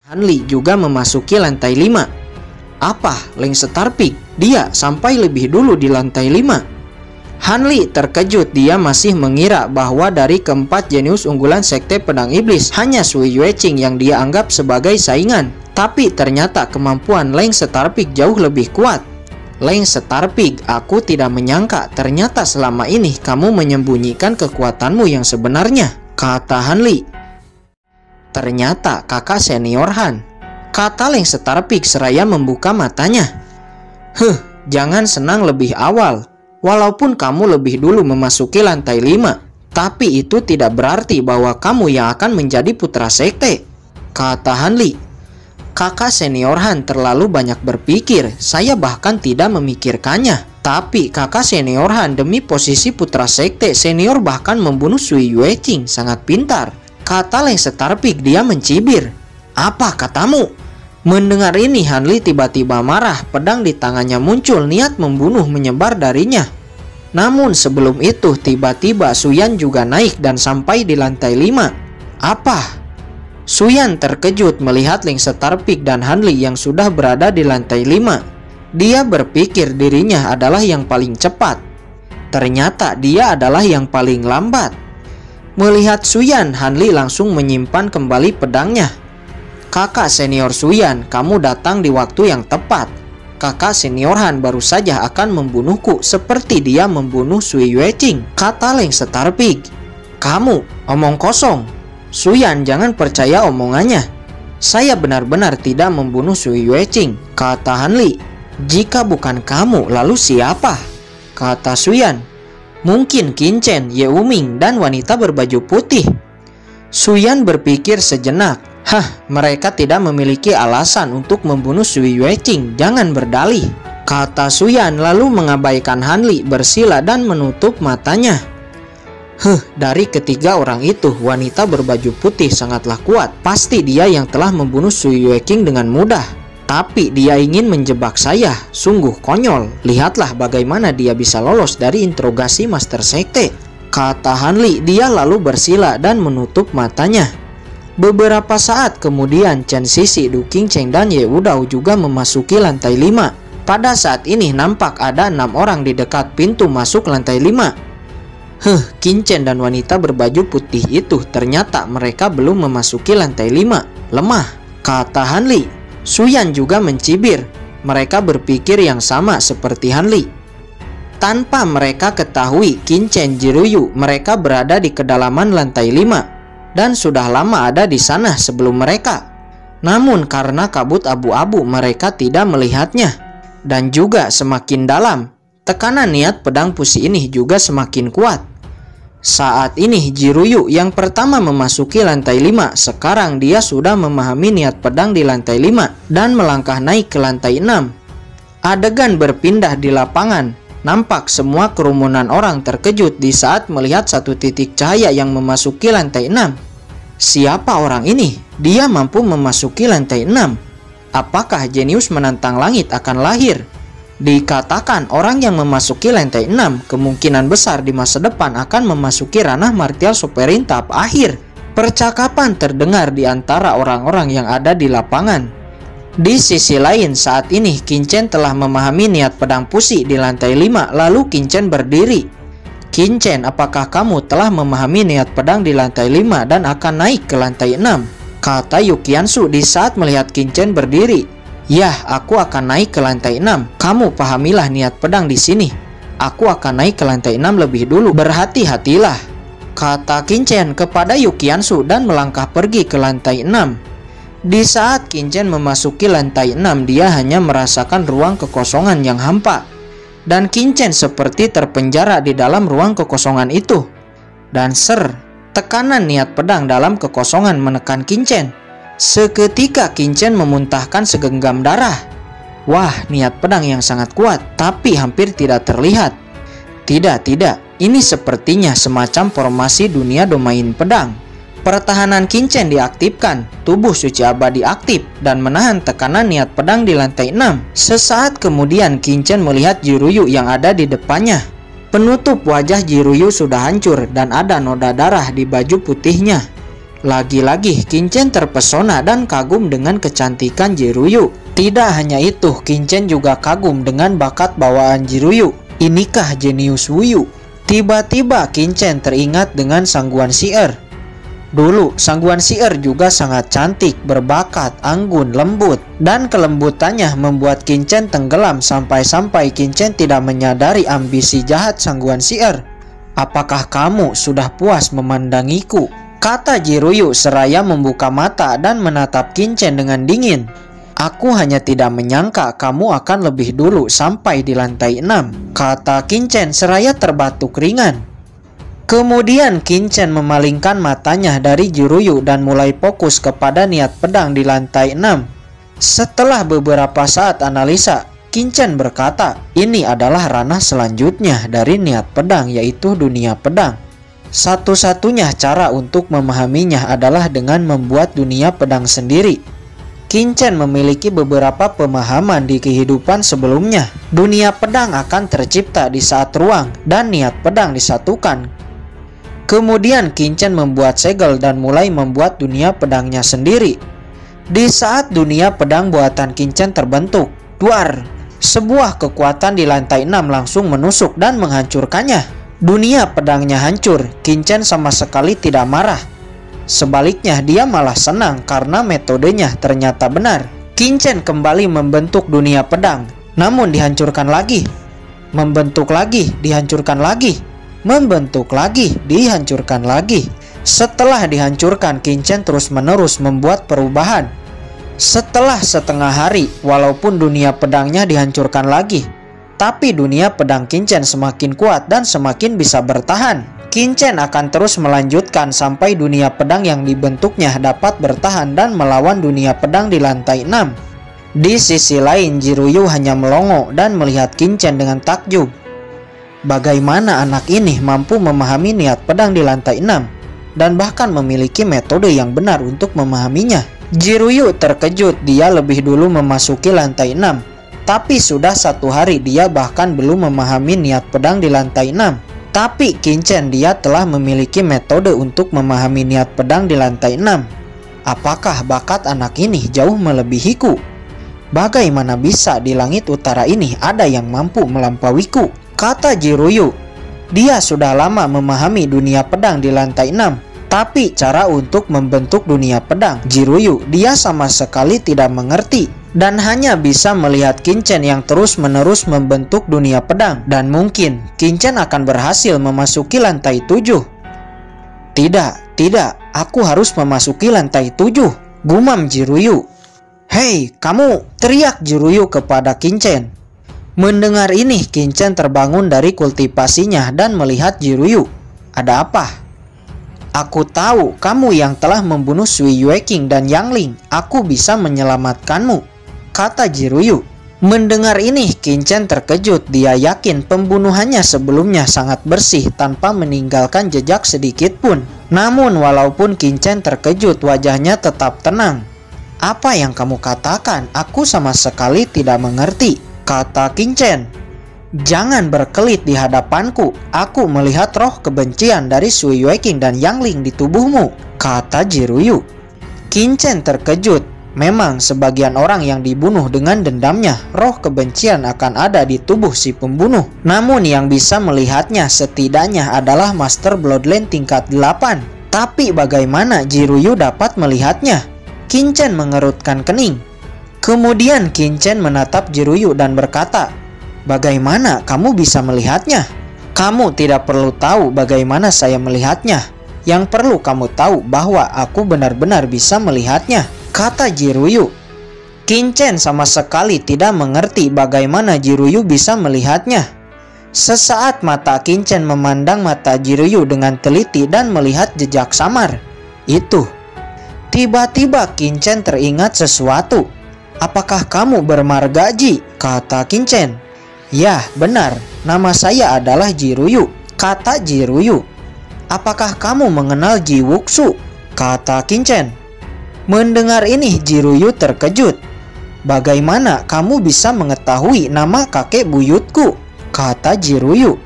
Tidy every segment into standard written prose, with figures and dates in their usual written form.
Hanli juga memasuki lantai 5. Apa? Leng Starpik? Dia sampai lebih dulu di lantai 5. Hanli terkejut. Dia masih mengira bahwa dari keempat jenius unggulan Sekte Pedang Iblis, hanya Sui Yueqing yang dia anggap sebagai saingan. Tapi ternyata kemampuan Leng Starpik jauh lebih kuat. Leng Starpik, aku tidak menyangka ternyata selama ini kamu menyembunyikan kekuatanmu yang sebenarnya, kata Hanli. Ternyata kakak senior Han, kata Leng Starpik seraya membuka matanya. Jangan senang lebih awal. Walaupun kamu lebih dulu memasuki lantai 5, tapi itu tidak berarti bahwa kamu yang akan menjadi putra sekte, kata Hanli. Kakak senior Han terlalu banyak berpikir, saya bahkan tidak memikirkannya. Tapi kakak senior Han demi posisi putra sekte senior bahkan membunuh Sui Yueqing, sangat pintar, kata Leng Starpik. Dia mencibir. Apa katamu? Mendengar ini Hanli tiba-tiba marah. Pedang di tangannya muncul, niat membunuh menyebar darinya. Namun sebelum itu tiba-tiba Suyan juga naik dan sampai di lantai 5. Apa? Suyan terkejut melihat Leng Starpik dan Hanli yang sudah berada di lantai 5. Dia berpikir dirinya adalah yang paling cepat. Ternyata dia adalah yang paling lambat. Melihat Suyan, Hanli langsung menyimpan kembali pedangnya. Kakak senior Suyan, kamu datang di waktu yang tepat. Kakak senior Han baru saja akan membunuhku seperti dia membunuh Sui Yueqing, kata Leng Starpik. Kamu, omong kosong. Suyan, jangan percaya omongannya. Saya benar-benar tidak membunuh Sui Yueqing, kata Hanli. Jika bukan kamu, lalu siapa? Kata Suyan. Mungkin Qin Chen, Ye Wuming, dan wanita berbaju putih. Suyan berpikir sejenak. Mereka tidak memiliki alasan untuk membunuh Sui Yueqing. Jangan berdalih, kata Suyan lalu mengabaikan Hanli, bersila dan menutup matanya. Dari ketiga orang itu, wanita berbaju putih sangatlah kuat. Pasti dia yang telah membunuh Sui Yueqing dengan mudah. Tapi dia ingin menjebak saya, sungguh konyol. Lihatlah bagaimana dia bisa lolos dari interogasi Master Sekte, kata Hanli. Dia lalu bersila dan menutup matanya. Beberapa saat kemudian Chen Sisi, Du Qingcheng, dan Ye Wudao juga memasuki lantai 5. Pada saat ini nampak ada 6 orang di dekat pintu masuk lantai 5. Qin Chen dan wanita berbaju putih itu, ternyata mereka belum memasuki lantai 5. Lemah, kata Hanli. Suyan juga mencibir. Mereka berpikir yang sama seperti Hanli. Tanpa mereka ketahui, Qin Chen, Jiruyu, mereka berada di kedalaman lantai 5 dan sudah lama ada di sana sebelum mereka. Namun karena kabut abu-abu mereka tidak melihatnya. Dan juga semakin dalam, tekanan niat pedang pusi ini juga semakin kuat. Saat ini Jiruyu yang pertama memasuki lantai 5, sekarang dia sudah memahami niat pedang di lantai 5 dan melangkah naik ke lantai 6. Adegan berpindah di lapangan. Nampak semua kerumunan orang terkejut di saat melihat satu titik cahaya yang memasuki lantai 6. Siapa orang ini? Dia mampu memasuki lantai 6. Apakah jenius menantang langit akan lahir? Dikatakan orang yang memasuki lantai 6 kemungkinan besar di masa depan akan memasuki ranah martial superin tahap akhir. Percakapan terdengar di antara orang-orang yang ada di lapangan. Di sisi lain, saat ini Qin Chen telah memahami niat pedang pusi di lantai 5. Lalu Qin Chen berdiri. Qin Chen, apakah kamu telah memahami niat pedang di lantai 5 dan akan naik ke lantai 6? Kata Yu Qiansu di saat melihat Qin Chen berdiri. Yah, aku akan naik ke lantai 6. Kamu pahamilah niat pedang di sini. Aku akan naik ke lantai 6 lebih dulu. Berhati-hatilah, kata Qin Chen kepada Yu Qiansu dan melangkah pergi ke lantai 6. Di saat Qin Chen memasuki lantai 6, dia hanya merasakan ruang kekosongan yang hampa. Dan Qin Chen seperti terpenjara di dalam ruang kekosongan itu. Dan tekanan niat pedang dalam kekosongan menekan Qin Chen. Seketika Qin Chen memuntahkan segenggam darah. Wah, niat pedang yang sangat kuat, tapi hampir tidak terlihat. Tidak, ini sepertinya semacam formasi dunia domain pedang. Pertahanan Qin Chen diaktifkan, tubuh suci abadi aktif, dan menahan tekanan niat pedang di lantai 6. Sesaat kemudian Qin Chen melihat Jiruyu yang ada di depannya. Penutup wajah Jiruyu sudah hancur dan ada noda darah di baju putihnya. Lagi-lagi Kinchen terpesona dan kagum dengan kecantikan Jiruyu. Tidak hanya itu, Kinchen juga kagum dengan bakat bawaan Jiruyu. Inikah jenius Wuyu? Tiba-tiba Kinchen teringat dengan Sangguan Si'er. Dulu Sangguan Si'er juga sangat cantik, berbakat, anggun, lembut, dan kelembutannya membuat Kinchen tenggelam sampai-sampai Kinchen tidak menyadari ambisi jahat Sangguan Si'er. "Apakah kamu sudah puas memandangiku?" kata Jiruyu seraya membuka mata dan menatap Kinchen dengan dingin. "Aku hanya tidak menyangka kamu akan lebih dulu sampai di lantai 6, kata Kinchen seraya terbatuk ringan. Kemudian Kinchen memalingkan matanya dari Jiruyu dan mulai fokus kepada niat pedang di lantai 6. Setelah beberapa saat analisa, Kinchen berkata, ini adalah ranah selanjutnya dari niat pedang, yaitu dunia pedang. Satu-satunya cara untuk memahaminya adalah dengan membuat dunia pedang sendiri. Kinchen memiliki beberapa pemahaman di kehidupan sebelumnya. Dunia pedang akan tercipta di saat ruang dan niat pedang disatukan. Kemudian Kinchen membuat segel dan mulai membuat dunia pedangnya sendiri. Di saat dunia pedang buatan Kinchen terbentuk, duar, sebuah kekuatan di lantai 6 langsung menusuk dan menghancurkannya. Dunia pedangnya hancur, Kinchen sama sekali tidak marah. Sebaliknya dia malah senang karena metodenya ternyata benar. Kinchen kembali membentuk dunia pedang, namun dihancurkan lagi. Membentuk lagi, dihancurkan lagi. Membentuk lagi, dihancurkan lagi. Setelah dihancurkan, Kinchen terus-menerus membuat perubahan. Setelah setengah hari, walaupun dunia pedangnya dihancurkan lagi, tapi dunia pedang Kinchen semakin kuat dan semakin bisa bertahan. Kinchen akan terus melanjutkan sampai dunia pedang yang dibentuknya dapat bertahan dan melawan dunia pedang di lantai 6. Di sisi lain, Jiruyu hanya melongo dan melihat Kinchen dengan takjub. Bagaimana anak ini mampu memahami niat pedang di lantai 6 dan bahkan memiliki metode yang benar untuk memahaminya. Jiruyu terkejut, dia lebih dulu memasuki lantai 6. Tapi sudah 1 hari dia bahkan belum memahami niat pedang di lantai 6. Tapi Kinchen dia telah memiliki metode untuk memahami niat pedang di lantai 6. Apakah bakat anak ini jauh melebihiku? Bagaimana bisa di langit utara ini ada yang mampu melampauiku? Kata Jiruyu. Dia sudah lama memahami dunia pedang di lantai 6. Tapi cara untuk membentuk dunia pedang Jiruyu dia sama sekali tidak mengerti. Dan hanya bisa melihat Kinchen yang terus-menerus membentuk dunia pedang. Dan mungkin Kinchen akan berhasil memasuki lantai 7. Tidak, aku harus memasuki lantai 7, gumam Jiruyu. "Hei, kamu!" teriak Jiruyu kepada Kinchen. Mendengar ini, Kinchen terbangun dari kultivasinya dan melihat Jiruyu. "Ada apa?" "Aku tahu kamu yang telah membunuh Sui Yueking dan Yang Ling. Aku bisa menyelamatkanmu," kata Jiruyu. Mendengar ini, Kinchen terkejut. Dia yakin pembunuhannya sebelumnya sangat bersih tanpa meninggalkan jejak sedikit pun. Namun walaupun Kinchen terkejut, wajahnya tetap tenang. "Apa yang kamu katakan? Aku sama sekali tidak mengerti," kata Kinchen. "Jangan berkelit di hadapanku. Aku melihat roh kebencian dari Sui Yueking dan Yang Ling di tubuhmu," kata Jiruyu. Kinchen terkejut. Memang sebagian orang yang dibunuh dengan dendamnya, roh kebencian akan ada di tubuh si pembunuh. Namun yang bisa melihatnya setidaknya adalah Master Bloodline tingkat 8. Tapi bagaimana Jiruyu dapat melihatnya? Kinchen mengerutkan kening. Kemudian Kinchen menatap Jiruyu dan berkata, "Bagaimana kamu bisa melihatnya?" "Kamu tidak perlu tahu bagaimana saya melihatnya. Yang perlu kamu tahu bahwa aku benar-benar bisa melihatnya," kata Jiruyu. Kinchen sama sekali tidak mengerti bagaimana Jiruyu bisa melihatnya. Sesaat mata Kinchen memandang mata Jiruyu dengan teliti dan melihat jejak samar. Itu. Tiba-tiba Kinchen teringat sesuatu. "Apakah kamu bermarga Ji?" kata Kinchen. "Ya, benar. Nama saya adalah Jiruyu," kata Jiruyu. "Apakah kamu mengenal Ji Wuxu?" kata Kinchen. Mendengar ini Jiruyu terkejut. "Bagaimana kamu bisa mengetahui nama kakek buyutku?" kata Jiruyu.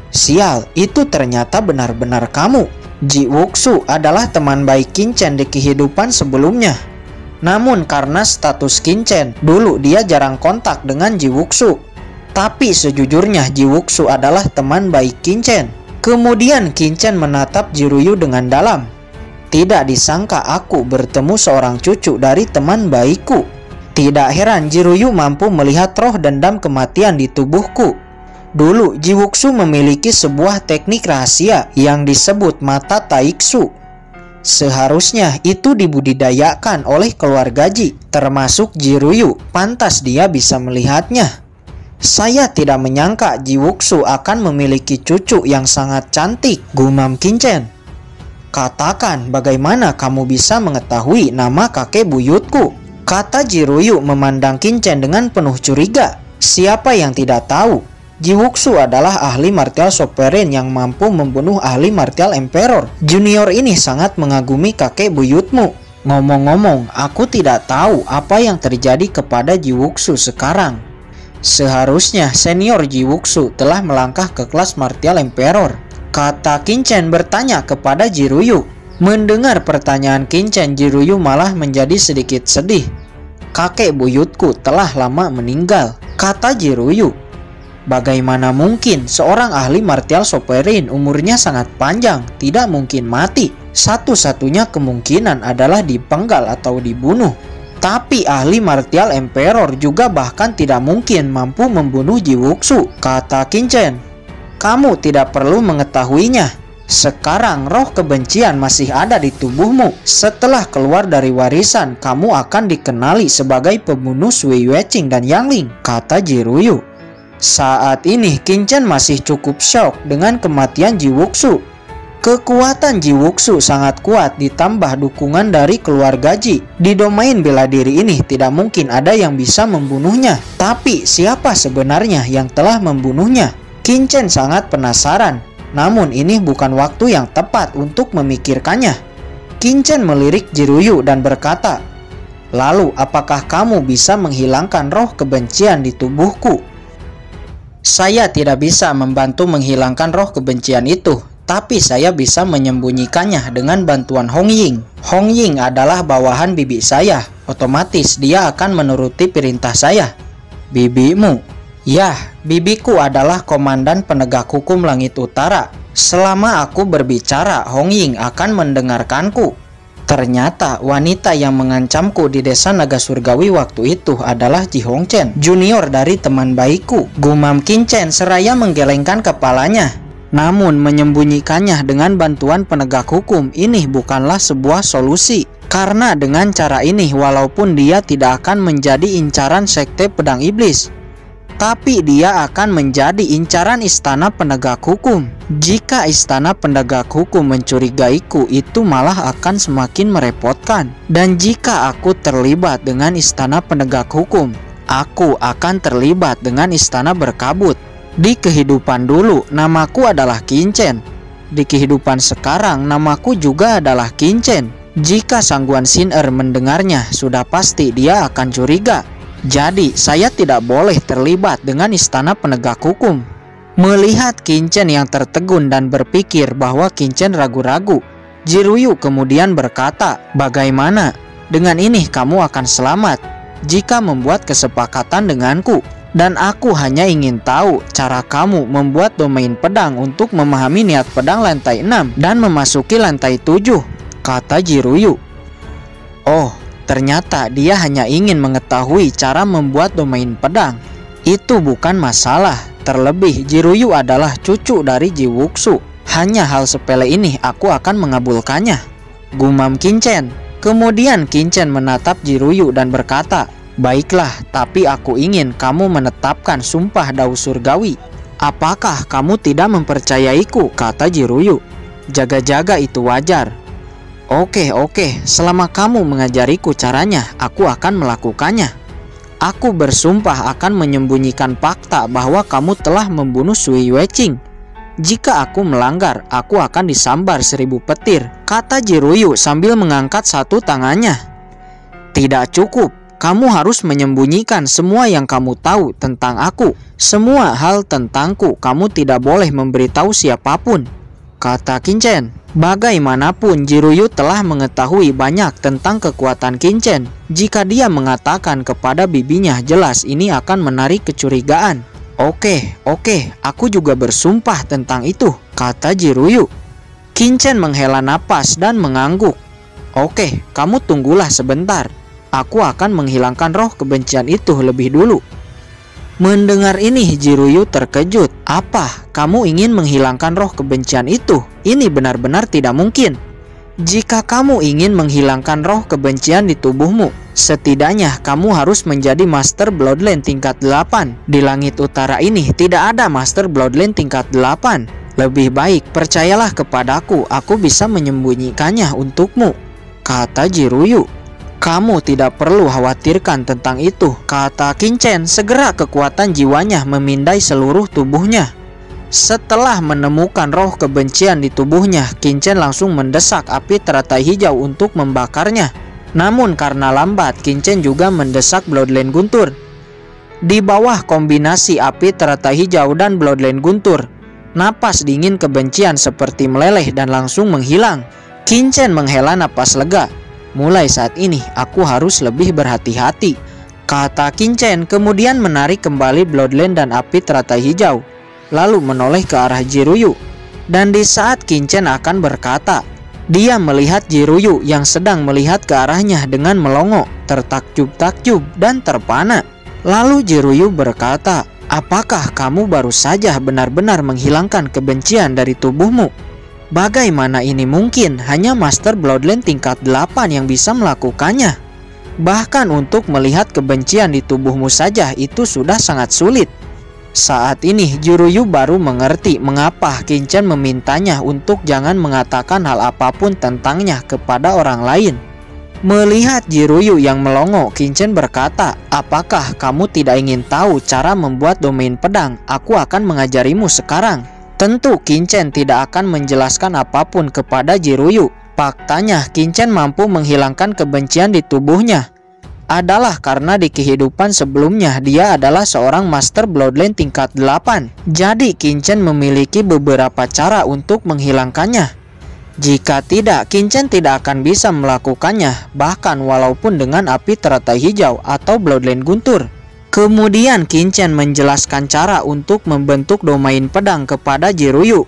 "Sial, itu ternyata benar-benar kamu." Ji Wuxu adalah teman baik Qin Chen di kehidupan sebelumnya. Namun karena status Qin Chen, dulu dia jarang kontak dengan Ji Wuxu. Tapi sejujurnya Ji Wuxu adalah teman baik Qin Chen. Kemudian Qin Chen menatap Jiruyu dengan dalam. Tidak disangka aku bertemu seorang cucu dari teman baikku. Tidak heran Jiruyu mampu melihat roh dendam kematian di tubuhku. Dulu Ji Wuxu memiliki sebuah teknik rahasia yang disebut mata Taiksu. Seharusnya itu dibudidayakan oleh keluarga Ji, termasuk Jiruyu. Pantas dia bisa melihatnya. Saya tidak menyangka Ji Wuxu akan memiliki cucu yang sangat cantik, gumam Qin Chen. Katakan, bagaimana kamu bisa mengetahui nama kakek buyutku? Kata Jiruyu memandang Qin Chen dengan penuh curiga. Siapa yang tidak tahu? Ji Wuxu adalah ahli martial sovereign yang mampu membunuh ahli martial emperor. Junior ini sangat mengagumi kakek buyutmu. Ngomong-ngomong, aku tidak tahu apa yang terjadi kepada Ji Wuxu sekarang. Seharusnya senior Ji Wuxu telah melangkah ke kelas martial emperor. Kata Qin Chen bertanya kepada Jiruyu. Mendengar pertanyaan Qin Chen, Jiruyu malah menjadi sedikit sedih. Kakek buyutku telah lama meninggal, kata Jiruyu. Bagaimana mungkin seorang ahli martial sovereign umurnya sangat panjang tidak mungkin mati? Satu-satunya kemungkinan adalah dipenggal atau dibunuh. Tapi ahli martial emperor juga bahkan tidak mungkin mampu membunuh Ji Wuxu, kata Qin Chen. Kamu tidak perlu mengetahuinya. Sekarang roh kebencian masih ada di tubuhmu. Setelah keluar dari warisan, kamu akan dikenali sebagai pembunuh Sui Yueqing dan Yang Ling, kata Jiruyu. Saat ini Qin Chen masih cukup shock dengan kematian Ji Wuxu. Kekuatan Ji Wuxu sangat kuat ditambah dukungan dari keluarga Ji. Di domain bela diri ini tidak mungkin ada yang bisa membunuhnya. Tapi siapa sebenarnya yang telah membunuhnya? Qin Chen sangat penasaran. Namun ini bukan waktu yang tepat untuk memikirkannya. Qin Chen melirik Jiruyu dan berkata, "Lalu apakah kamu bisa menghilangkan roh kebencian di tubuhku?" Saya tidak bisa membantu menghilangkan roh kebencian itu, tapi saya bisa menyembunyikannya dengan bantuan Hong Ying. Hong Ying adalah bawahan bibi saya, otomatis dia akan menuruti perintah saya. Bibimu? Ya, bibiku adalah komandan penegak hukum Langit Utara. Selama aku berbicara, Hong Ying akan mendengarkanku. Ternyata wanita yang mengancamku di desa Naga Surgawi waktu itu adalah Ji Hongchen, junior dari teman baikku, gumam Qin Chen seraya menggelengkan kepalanya. Namun menyembunyikannya dengan bantuan penegak hukum ini bukanlah sebuah solusi. Karena dengan cara ini walaupun dia tidak akan menjadi incaran sekte pedang iblis, tapi dia akan menjadi incaran istana penegak hukum. Jika istana penegak hukum mencurigaiku, itu malah akan semakin merepotkan. Dan jika aku terlibat dengan istana penegak hukum, aku akan terlibat dengan istana berkabut. Di kehidupan dulu, namaku adalah Qin Chen. Di kehidupan sekarang, namaku juga adalah Qin Chen. Jika Sangguan Xin-er mendengarnya, sudah pasti dia akan curiga. Jadi, saya tidak boleh terlibat dengan istana penegak hukum. Melihat Qin Chen yang tertegun dan berpikir bahwa Qin Chen ragu-ragu, Jiruyu kemudian berkata, "Bagaimana? Dengan ini kamu akan selamat jika membuat kesepakatan denganku. Dan aku hanya ingin tahu cara kamu membuat domain pedang untuk memahami niat pedang lantai 6 dan memasuki lantai 7, kata Jiruyu. Oh, ternyata dia hanya ingin mengetahui cara membuat domain pedang. Itu bukan masalah. Terlebih Jiruyu adalah cucu dari Ji Wuxu. Hanya hal sepele ini aku akan mengabulkannya, gumam Qin Chen. Kemudian Qin Chen menatap Jiruyu dan berkata, "Baiklah, tapi aku ingin kamu menetapkan sumpah Dao Surgawi." "Apakah kamu tidak mempercayaiku?" kata Jiruyu. "Jaga-jaga itu wajar." Oke, selama kamu mengajariku caranya, aku akan melakukannya. Aku bersumpah akan menyembunyikan fakta bahwa kamu telah membunuh Sui Yueqing. Jika aku melanggar, aku akan disambar 1000 petir, kata Jiruyu sambil mengangkat satu tangannya. Tidak cukup, kamu harus menyembunyikan semua yang kamu tahu tentang aku. Semua hal tentangku, kamu tidak boleh memberitahu siapapun. kata Qinchen. Bagaimanapun Jiruyu telah mengetahui banyak tentang kekuatan Qinchen. Jika dia mengatakan kepada bibinya, jelas ini akan menarik kecurigaan. Oke, aku juga bersumpah tentang itu, kata Jiruyu. Qinchen menghela napas dan mengangguk. Oke, kamu tunggulah sebentar. Aku akan menghilangkan roh kebencian itu lebih dulu. Mendengar ini, Jiruyu terkejut. Apa? Kamu ingin menghilangkan roh kebencian itu? Ini benar-benar tidak mungkin. Jika kamu ingin menghilangkan roh kebencian di tubuhmu, setidaknya kamu harus menjadi Master Bloodline tingkat 8. Di langit utara ini tidak ada Master Bloodline tingkat 8. Lebih baik percayalah kepadaku, aku bisa menyembunyikannya untukmu, kata Jiruyu. Kamu tidak perlu khawatirkan tentang itu, kata Qinchen. Segera kekuatan jiwanya memindai seluruh tubuhnya. Setelah menemukan roh kebencian di tubuhnya, Qinchen langsung mendesak api teratai hijau untuk membakarnya. Namun karena lambat, Qinchen juga mendesak Bloodline Guntur. Di bawah kombinasi api teratai hijau dan Bloodline Guntur, napas dingin kebencian seperti meleleh dan langsung menghilang. Qinchen menghela napas lega. Mulai saat ini aku harus lebih berhati-hati, kata Qinchen, kemudian menarik kembali Bloodline dan api teratai hijau, lalu menoleh ke arah Jiruyu. Dan di saat Qinchen akan berkata, dia melihat Jiruyu yang sedang melihat ke arahnya dengan melongo, tertakjub-takjub dan terpana. Lalu Jiruyu berkata, apakah kamu baru saja benar-benar menghilangkan kebencian dari tubuhmu? Bagaimana ini mungkin? Hanya Master Bloodline tingkat 8 yang bisa melakukannya. Bahkan untuk melihat kebencian di tubuhmu saja itu sudah sangat sulit. Saat ini Jiruyu baru mengerti mengapa Qinchen memintanya untuk jangan mengatakan hal apapun tentangnya kepada orang lain. Melihat Jiruyu yang melongo, Qinchen berkata, apakah kamu tidak ingin tahu cara membuat domain pedang? Aku akan mengajarimu sekarang. Tentu Qinchen tidak akan menjelaskan apapun kepada Jiruyu. Faktanya Qinchen mampu menghilangkan kebencian di tubuhnya adalah karena di kehidupan sebelumnya dia adalah seorang Master Bloodline tingkat 8. Jadi Qinchen memiliki beberapa cara untuk menghilangkannya. Jika tidak, Qinchen tidak akan bisa melakukannya, bahkan walaupun dengan api teratai hijau atau Bloodline Guntur. Kemudian Qinchen menjelaskan cara untuk membentuk domain pedang kepada Jiruyu.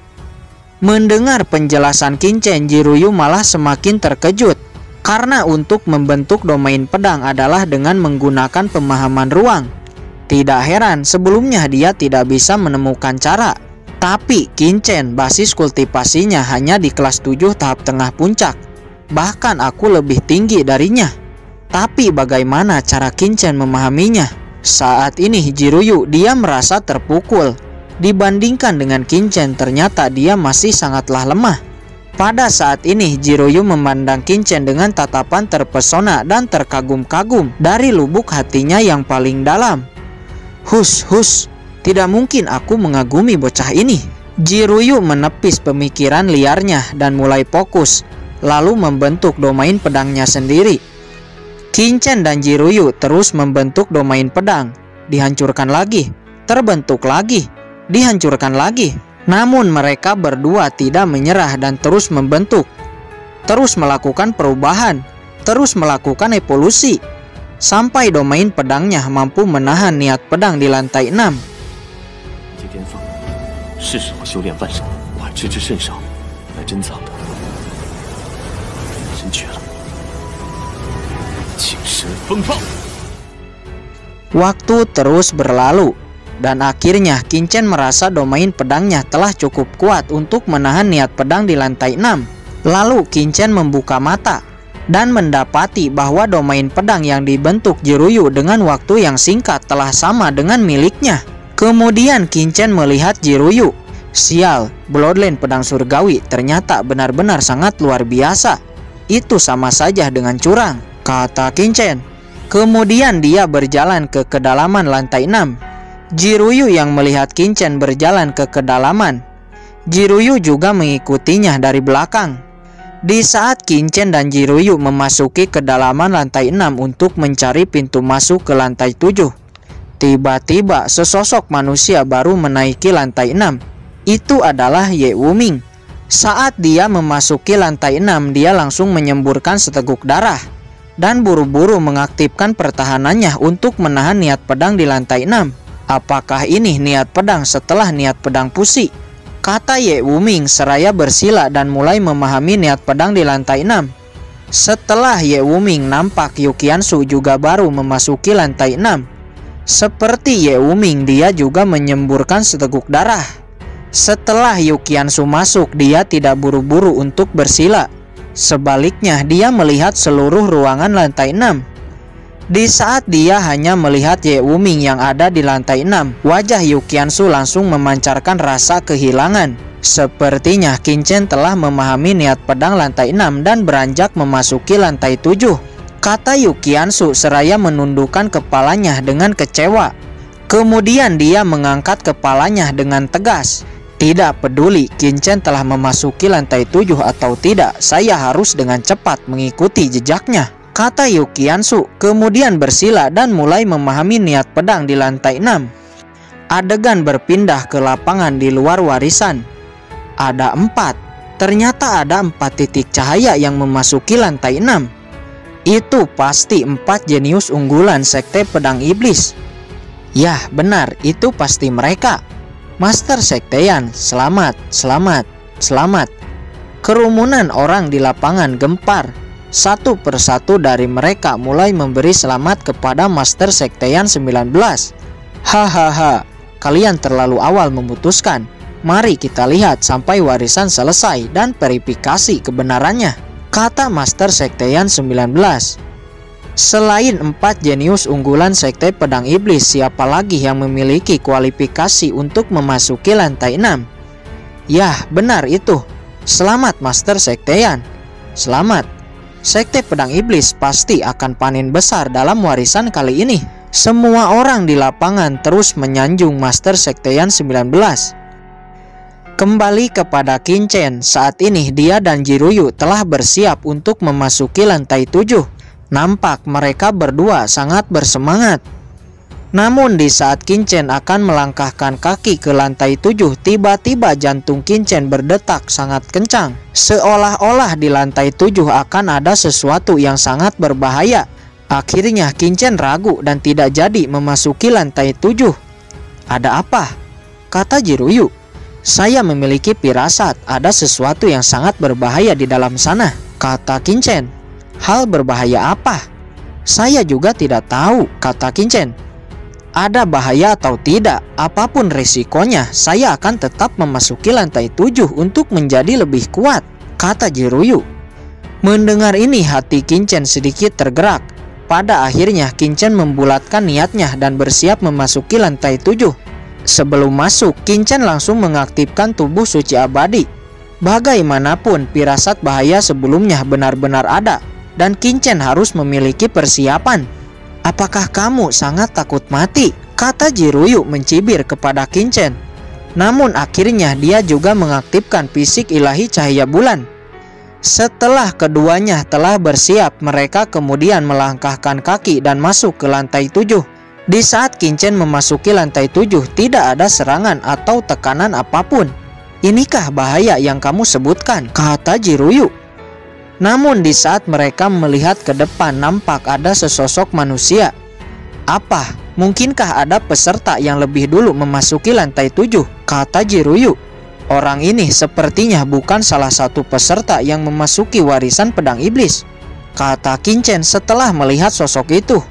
Mendengar penjelasan Qinchen, Jiruyu malah semakin terkejut. Karena untuk membentuk domain pedang adalah dengan menggunakan pemahaman ruang. Tidak heran sebelumnya dia tidak bisa menemukan cara. Tapi Qinchen basis kultivasinya hanya di kelas 7 tahap tengah puncak. Bahkan aku lebih tinggi darinya. Tapi bagaimana cara Qinchen memahaminya? Saat ini Jiruyu dia merasa terpukul. Dibandingkan dengan Qinchen, ternyata dia masih sangatlah lemah. Pada saat ini Jiruyu memandang Qinchen dengan tatapan terpesona dan terkagum-kagum dari lubuk hatinya yang paling dalam. Hus, tidak mungkin aku mengagumi bocah ini. Jiruyu menepis pemikiran liarnya dan mulai fokus, lalu membentuk domain pedangnya sendiri. Qinchen dan Jiruyu terus membentuk domain pedang. Dihancurkan lagi, terbentuk lagi, dihancurkan lagi. Namun mereka berdua tidak menyerah dan terus membentuk, terus melakukan perubahan, terus melakukan evolusi, sampai domain pedangnya mampu menahan niat pedang di lantai 6. Waktu terus berlalu, dan akhirnya Qinchen merasa domain pedangnya telah cukup kuat untuk menahan niat pedang di lantai 6. Lalu Qinchen membuka mata dan mendapati bahwa domain pedang yang dibentuk Jiruyu dengan waktu yang singkat telah sama dengan miliknya. Kemudian Qinchen melihat Jiruyu. Sial, Bloodline pedang surgawi ternyata benar-benar sangat luar biasa. Itu sama saja dengan curang, kata Qinchen. Kemudian dia berjalan ke kedalaman lantai 6. Jiruyu yang melihat Qinchen berjalan ke kedalaman, Jiruyu juga mengikutinya dari belakang. Di saat Qinchen dan Jiruyu memasuki kedalaman lantai 6 untuk mencari pintu masuk ke lantai 7, tiba-tiba sesosok manusia baru menaiki lantai 6. Itu adalah Ye Wuming. Saat dia memasuki lantai 6, dia langsung menyemburkan seteguk darah dan buru-buru mengaktifkan pertahanannya untuk menahan niat pedang di lantai 6. Apakah ini niat pedang setelah niat pedang Pusi? Kata Ye Wuming seraya bersila dan mulai memahami niat pedang di lantai 6. Setelah Ye Wuming, nampak Yu Qiansu juga baru memasuki lantai 6. Seperti Ye Wuming, dia juga menyemburkan seteguk darah. Setelah Yu Qiansu masuk, dia tidak buru-buru untuk bersila. Sebaliknya, dia melihat seluruh ruangan lantai 6. Di saat dia hanya melihat Ye Wuming yang ada di lantai 6, wajah Yu Qiansu langsung memancarkan rasa kehilangan. Sepertinya Qin Chen telah memahami niat pedang lantai 6 dan beranjak memasuki lantai 7. Kata Yu Qiansu seraya menundukkan kepalanya dengan kecewa. Kemudian dia mengangkat kepalanya dengan tegas. Tidak peduli Qin Chen telah memasuki lantai 7 atau tidak, saya harus dengan cepat mengikuti jejaknya, kata Yu Qiansu, kemudian bersila dan mulai memahami niat pedang di lantai 6. Adegan berpindah ke lapangan di luar warisan. Ada 4. Ternyata ada 4 titik cahaya yang memasuki lantai 6. Itu pasti 4 jenius unggulan Sekte Pedang Iblis. Yah, benar, itu pasti mereka. Master Sekteyan, selamat, selamat, selamat. Kerumunan orang di lapangan gempar. Satu persatu dari mereka mulai memberi selamat kepada Master Sekteyan 19. Hahaha, kalian terlalu awal memutuskan. Mari kita lihat sampai warisan selesai dan verifikasi kebenarannya, kata Master Sekteyan 19. Selain 4 jenius unggulan Sekte Pedang Iblis, siapa lagi yang memiliki kualifikasi untuk memasuki lantai 6? Yah, benar itu. Selamat Master Sekteyan. Selamat. Sekte Pedang Iblis pasti akan panen besar dalam warisan kali ini. Semua orang di lapangan terus menyanjung Master Sekteyan 19. Kembali kepada Qin Chen, saat ini dia dan Jiruyu telah bersiap untuk memasuki lantai 7. Nampak mereka berdua sangat bersemangat. Namun di saat Qin Chen akan melangkahkan kaki ke lantai 7, tiba-tiba jantung Qin Chen berdetak sangat kencang. Seolah-olah di lantai 7 akan ada sesuatu yang sangat berbahaya. Akhirnya Qin Chen ragu dan tidak jadi memasuki lantai 7. Ada apa? Kata Jiruyu. Saya memiliki firasat ada sesuatu yang sangat berbahaya di dalam sana, kata Qin Chen. Hal berbahaya apa? Saya juga tidak tahu, kata Qin Chen. Ada bahaya atau tidak, apapun risikonya, saya akan tetap memasuki lantai 7 untuk menjadi lebih kuat, kata Jiruyu. Mendengar ini, hati Qin Chen sedikit tergerak. Pada akhirnya Qin Chen membulatkan niatnya dan bersiap memasuki lantai 7. Sebelum masuk, Qin Chen langsung mengaktifkan tubuh suci abadi. Bagaimanapun, firasat bahaya sebelumnya benar-benar ada, dan Qin Chen harus memiliki persiapan. Apakah kamu sangat takut mati? Kata Jiruyu mencibir kepada Qin Chen. Namun akhirnya dia juga mengaktifkan fisik ilahi cahaya bulan. Setelah keduanya telah bersiap, mereka kemudian melangkahkan kaki dan masuk ke lantai 7. Di saat Qin Chen memasuki lantai 7, tidak ada serangan atau tekanan apapun. Inikah bahaya yang kamu sebutkan? Kata Jiruyu. Namun di saat mereka melihat ke depan, nampak ada sesosok manusia. Apa? Mungkinkah ada peserta yang lebih dulu memasuki lantai 7? Kata Jiruyu. Orang ini sepertinya bukan salah satu peserta yang memasuki warisan pedang iblis, kata Qin Chen setelah melihat sosok itu.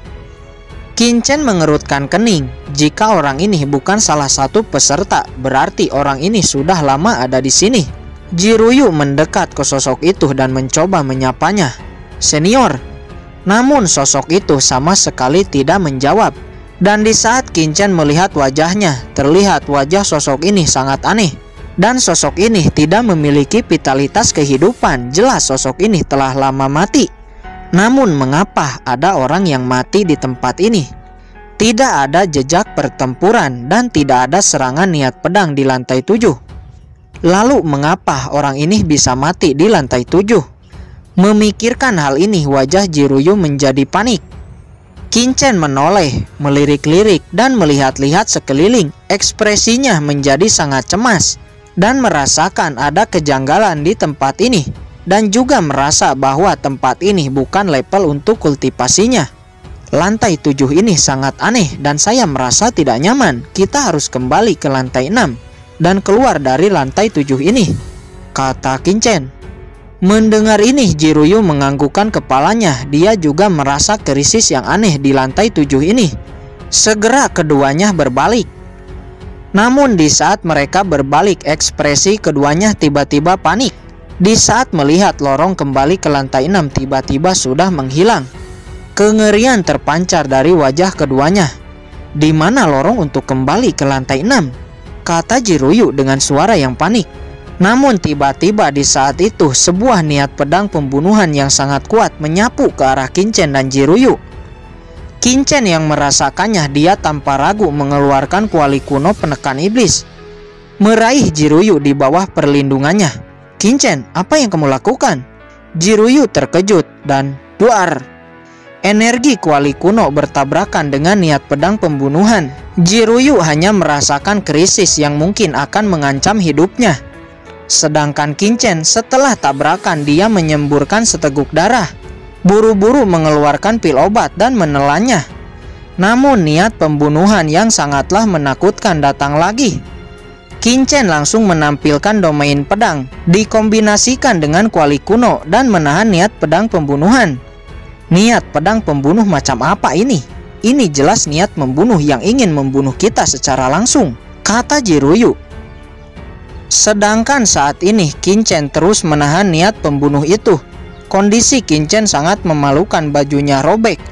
Qin Chen mengerutkan kening. Jika orang ini bukan salah satu peserta, berarti orang ini sudah lama ada di sini. Jiruyu mendekat ke sosok itu dan mencoba menyapanya. Senior. Namun sosok itu sama sekali tidak menjawab. Dan di saat Qin Chen melihat wajahnya, terlihat wajah sosok ini sangat aneh. Dan sosok ini tidak memiliki vitalitas kehidupan. Jelas sosok ini telah lama mati. Namun mengapa ada orang yang mati di tempat ini? Tidak ada jejak pertempuran dan tidak ada serangan niat pedang di lantai 7. Lalu mengapa orang ini bisa mati di lantai 7? Memikirkan hal ini, wajah Jiruyu menjadi panik. Qin Chen menoleh, melirik-lirik dan melihat-lihat sekeliling. Ekspresinya menjadi sangat cemas. dan merasakan ada kejanggalan di tempat ini, dan juga merasa bahwa tempat ini bukan level untuk kultivasinya. Lantai 7 ini sangat aneh dan saya merasa tidak nyaman. Kita harus kembali ke lantai 6 dan keluar dari lantai 7 ini, kata Kinchen. Mendengar ini, Jiruyu menganggukkan kepalanya. Dia juga merasa krisis yang aneh di lantai 7 ini. Segera keduanya berbalik. Namun di saat mereka berbalik, ekspresi keduanya tiba-tiba panik. Di saat melihat lorong kembali ke lantai 6 tiba-tiba sudah menghilang. Kengerian terpancar dari wajah keduanya. Di mana lorong untuk kembali ke lantai 6? Kata Jiruyu dengan suara yang panik. Namun tiba-tiba di saat itu sebuah niat pedang pembunuhan yang sangat kuat menyapu ke arah Kinchen dan Jiruyu. Kinchen yang merasakannya, dia tanpa ragu mengeluarkan kuali kuno penekan iblis, meraih Jiruyu di bawah perlindungannya. Kinchen, apa yang kamu lakukan? Jiruyu terkejut dan duar. Energi kuali kuno bertabrakan dengan niat pedang pembunuhan. Jiruyu hanya merasakan krisis yang mungkin akan mengancam hidupnya. Sedangkan Kinchen setelah tabrakan dia menyemburkan seteguk darah. Buru-buru mengeluarkan pil obat dan menelannya. Namun niat pembunuhan yang sangatlah menakutkan datang lagi. Kinchen langsung menampilkan domain pedang, dikombinasikan dengan kuali kuno dan menahan niat pedang pembunuhan. Niat pedang pembunuh macam apa ini? Ini jelas niat membunuh yang ingin membunuh kita secara langsung, kata Jiruyu. Sedangkan saat ini Kinchen terus menahan niat pembunuh itu. Kondisi Kinchen sangat memalukan, bajunya robek.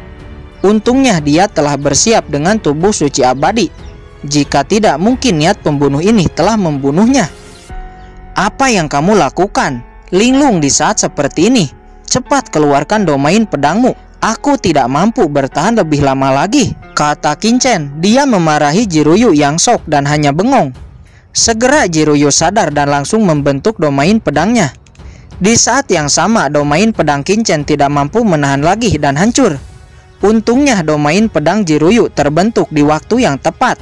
Untungnya dia telah bersiap dengan tubuh suci abadi. Jika tidak, mungkin niat pembunuh ini telah membunuhnya. Apa yang kamu lakukan, linglung, di saat seperti ini? Cepat keluarkan domain pedangmu. Aku tidak mampu bertahan lebih lama lagi, kata Kinchen. Dia memarahi Jiruyu yang shock dan hanya bengong. Segera Jiruyu sadar dan langsung membentuk domain pedangnya. Di saat yang sama, domain pedang Kinchen tidak mampu menahan lagi dan hancur. Untungnya domain pedang Jiruyu terbentuk di waktu yang tepat.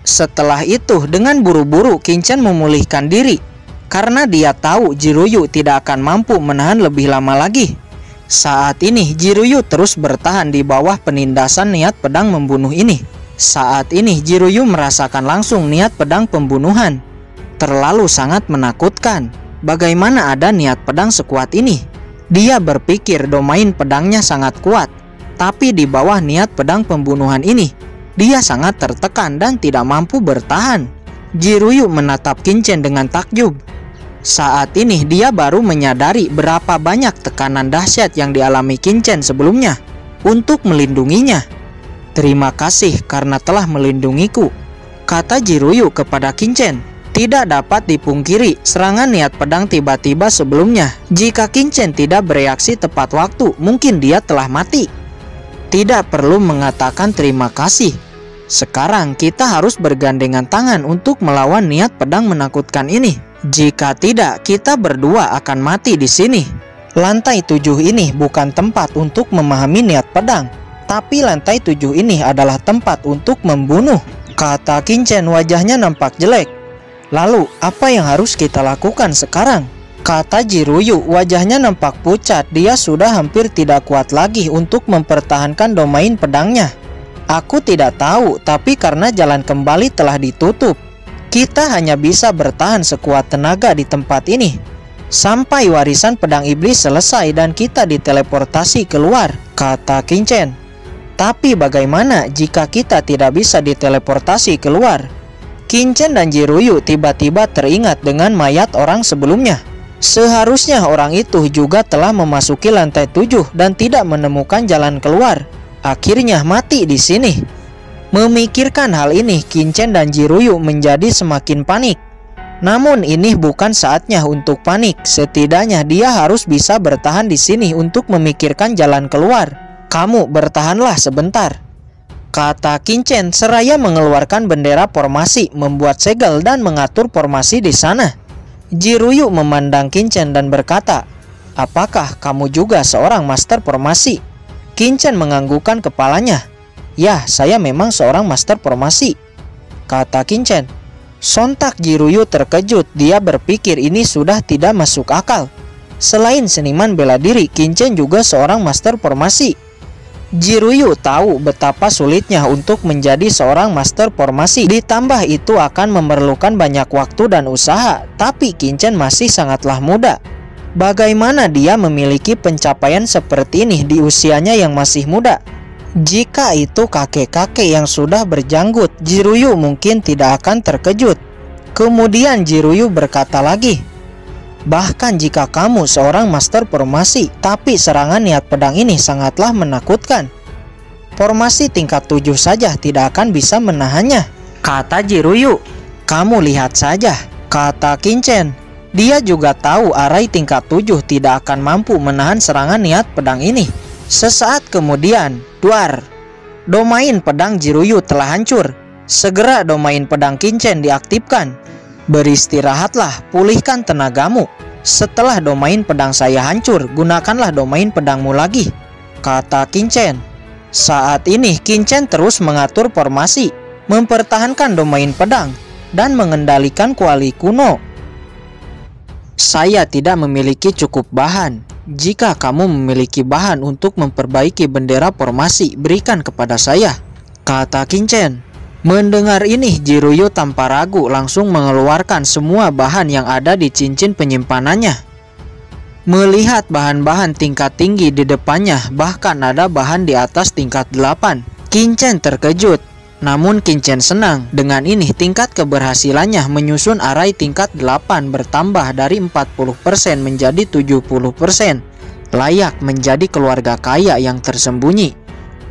Setelah itu, dengan buru-buru Kinchen memulihkan diri, karena dia tahu Jiruyu tidak akan mampu menahan lebih lama lagi. Saat ini Jiruyu terus bertahan di bawah penindasan niat pedang membunuh ini. Saat ini Jiruyu merasakan langsung niat pedang pembunuhan. Terlalu sangat menakutkan. Bagaimana ada niat pedang sekuat ini? Dia berpikir domain pedangnya sangat kuat, tapi di bawah niat pedang pembunuhan ini, dia sangat tertekan dan tidak mampu bertahan. Jiruyu menatap Kinchen dengan takjub. Saat ini dia baru menyadari berapa banyak tekanan dahsyat yang dialami Kinchen sebelumnya untuk melindunginya. Terima kasih karena telah melindungiku, kata Jiruyu kepada Kinchen. Tidak dapat dipungkiri, serangan niat pedang tiba-tiba sebelumnya. Jika Kinchen tidak bereaksi tepat waktu, mungkin dia telah mati. Tidak perlu mengatakan terima kasih. Sekarang kita harus bergandengan tangan untuk melawan niat pedang menakutkan ini. Jika tidak, kita berdua akan mati di sini. Lantai 7 ini bukan tempat untuk memahami niat pedang, tapi lantai 7 ini adalah tempat untuk membunuh, kata Kinchen. Wajahnya nampak jelek. Lalu, apa yang harus kita lakukan sekarang? Kata Jiruyu. Wajahnya nampak pucat. Dia sudah hampir tidak kuat lagi untuk mempertahankan domain pedangnya. Aku tidak tahu, tapi karena jalan kembali telah ditutup, kita hanya bisa bertahan sekuat tenaga di tempat ini sampai warisan pedang iblis selesai dan kita diteleportasi keluar, kata Kinchen. Tapi bagaimana jika kita tidak bisa diteleportasi keluar? Kinchen dan Jiruyu tiba-tiba teringat dengan mayat orang sebelumnya. Seharusnya orang itu juga telah memasuki lantai 7 dan tidak menemukan jalan keluar. Akhirnya mati di sini. Memikirkan hal ini, Kinchen dan Jiruyu menjadi semakin panik. Namun ini bukan saatnya untuk panik. Setidaknya dia harus bisa bertahan di sini untuk memikirkan jalan keluar. Kamu bertahanlah sebentar, kata Kinchen seraya mengeluarkan bendera formasi, membuat segel dan mengatur formasi di sana. Jiruyu memandang Kinchen dan berkata, apakah kamu juga seorang master formasi? Kinchen menganggukkan kepalanya. Ya, saya memang seorang master formasi, kata Kinchen. Sontak Jiruyu terkejut, dia berpikir ini sudah tidak masuk akal. Selain seniman bela diri, Kinchen juga seorang master formasi. Jiruyu tahu betapa sulitnya untuk menjadi seorang master formasi. Ditambah itu akan memerlukan banyak waktu dan usaha, tapi Kinchen masih sangatlah muda. Bagaimana dia memiliki pencapaian seperti ini di usianya yang masih muda? Jika itu kakek-kakek yang sudah berjanggut, Jiruyu mungkin tidak akan terkejut. Kemudian Jiruyu berkata lagi, bahkan jika kamu seorang master formasi, tapi serangan niat pedang ini sangatlah menakutkan. Formasi tingkat 7 saja tidak akan bisa menahannya, kata Jiruyu. Kamu lihat saja, kata Kinchen. Dia juga tahu Arai tingkat 7 tidak akan mampu menahan serangan niat pedang ini. Sesaat kemudian, duar, domain pedang Jiruyu telah hancur. Segera domain pedang Kinchen diaktifkan. Beristirahatlah, pulihkan tenagamu. Setelah domain pedang saya hancur, gunakanlah domain pedangmu lagi, kata Kinchen. Saat ini Kinchen terus mengatur formasi, mempertahankan domain pedang, dan mengendalikan kuali kuno. Saya tidak memiliki cukup bahan. Jika kamu memiliki bahan untuk memperbaiki bendera formasi, berikan kepada saya, kata Kinchen. Mendengar ini, Jiruyu tanpa ragu langsung mengeluarkan semua bahan yang ada di cincin penyimpanannya. Melihat bahan-bahan tingkat tinggi di depannya, bahkan ada bahan di atas tingkat 8, Kinchen terkejut. Namun Kinchen senang. Dengan ini tingkat keberhasilannya menyusun Arai tingkat 8 bertambah dari 40% menjadi 70%. Layak menjadi keluarga kaya yang tersembunyi,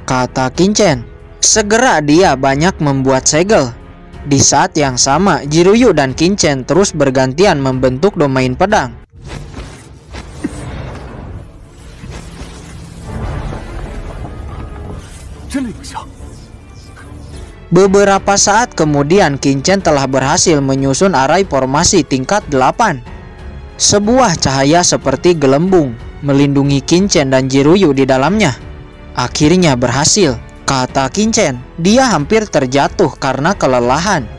kata Kinchen. Segera dia banyak membuat segel. Di saat yang sama, Jiruyu dan Kinchen terus bergantian membentuk domain pedang. Beberapa saat kemudian Kinchen telah berhasil menyusun Arai formasi tingkat 8. Sebuah cahaya seperti gelembung melindungi Kinchen dan Jiruyu di dalamnya. Akhirnya berhasil, kata Kinchen. Dia hampir terjatuh karena kelelahan.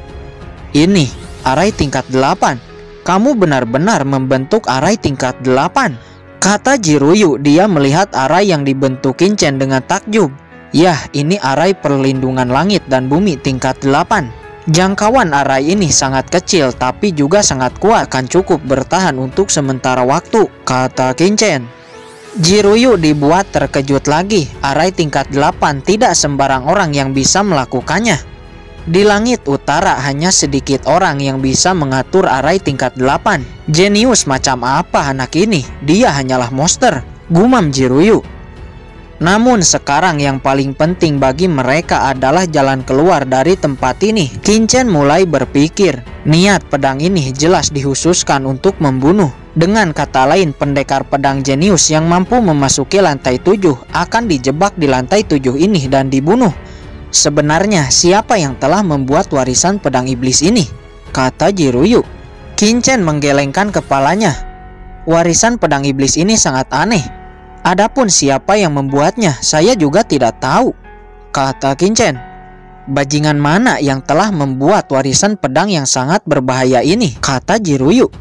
Ini Arai tingkat 8. Kamu benar-benar membentuk Arai tingkat 8, kata Jiruyu. Dia melihat Arai yang dibentuk Kinchen dengan takjub. Yah, ini Arai perlindungan langit dan bumi tingkat 8. Jangkauan Arai ini sangat kecil tapi juga sangat kuat, akan cukup bertahan untuk sementara waktu, kata Kinchen. Jiruyu dibuat terkejut lagi. Arai tingkat 8 tidak sembarang orang yang bisa melakukannya. Di langit utara hanya sedikit orang yang bisa mengatur Arai tingkat 8. Jenius macam apa anak ini? Dia hanyalah monster, gumam Jiruyu. Namun sekarang yang paling penting bagi mereka adalah jalan keluar dari tempat ini. Kinchen mulai berpikir, niat pedang ini jelas dikhususkan untuk membunuh. Dengan kata lain, pendekar pedang jenius yang mampu memasuki lantai 7 akan dijebak di lantai 7 ini dan dibunuh. Sebenarnya siapa yang telah membuat warisan pedang iblis ini? Kata Jiruyu. Kinchen menggelengkan kepalanya. Warisan pedang iblis ini sangat aneh. Adapun siapa yang membuatnya, saya juga tidak tahu, kata Kinchen. Bajingan mana yang telah membuat warisan pedang yang sangat berbahaya ini? Kata Jiruyu.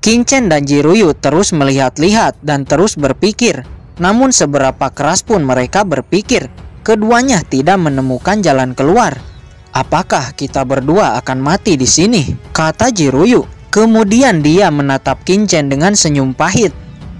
Kinchen dan Jiruyu terus melihat-lihat dan terus berpikir. Namun seberapa keras pun mereka berpikir, keduanya tidak menemukan jalan keluar. Apakah kita berdua akan mati di sini? Kata Jiruyu. Kemudian dia menatap Kinchen dengan senyum pahit.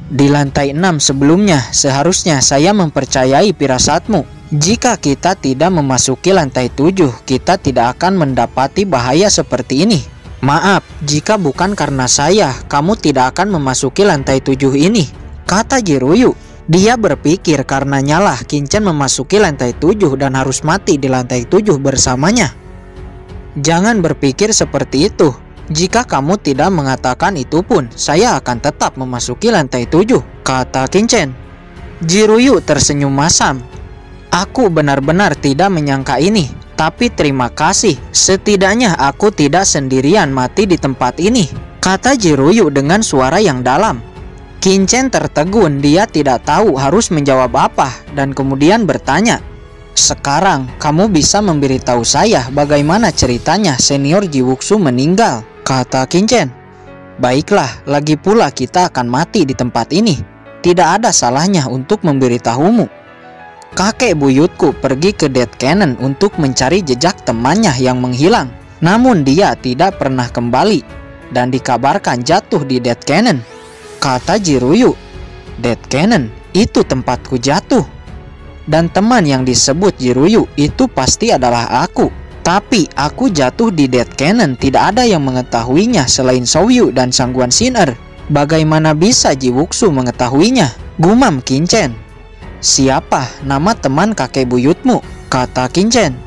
Di lantai 6 sebelumnya, seharusnya saya mempercayai firasatmu. Jika kita tidak memasuki lantai 7, kita tidak akan mendapati bahaya seperti ini. Maaf, jika bukan karena saya, kamu tidak akan memasuki lantai 7 ini, kata Jiruyu. Dia berpikir karena nyalah Kinchen memasuki lantai 7 dan harus mati di lantai 7 bersamanya. Jangan berpikir seperti itu. Jika kamu tidak mengatakan itu pun, saya akan tetap memasuki lantai 7, kata Kinchen. Jiruyu tersenyum masam. Aku benar-benar tidak menyangka ini, tapi terima kasih. Setidaknya aku tidak sendirian mati di tempat ini, kata Jiruyu dengan suara yang dalam. Kinchen tertegun, dia tidak tahu harus menjawab apa dan kemudian bertanya, Sekarang kamu bisa memberitahu saya bagaimana ceritanya senior Jiwuksu meninggal, kata Kinchen. Baiklah, lagi pula kita akan mati di tempat ini. Tidak ada salahnya untuk memberitahumu. Kakek buyutku pergi ke Dead Canyon untuk mencari jejak temannya yang menghilang. Namun dia tidak pernah kembali dan dikabarkan jatuh di Dead Canyon, kata Jiruyu. Dead Canyon, itu tempatku jatuh. Dan teman yang disebut Jiruyu itu pasti adalah aku. Tapi aku jatuh di Dead Canyon, tidak ada yang mengetahuinya selain Soyu dan Sangguan Sin'er. Bagaimana bisa Jiwuksu mengetahuinya? Gumam Kinchen. Siapa nama teman kakek buyutmu? Kata Kinchen.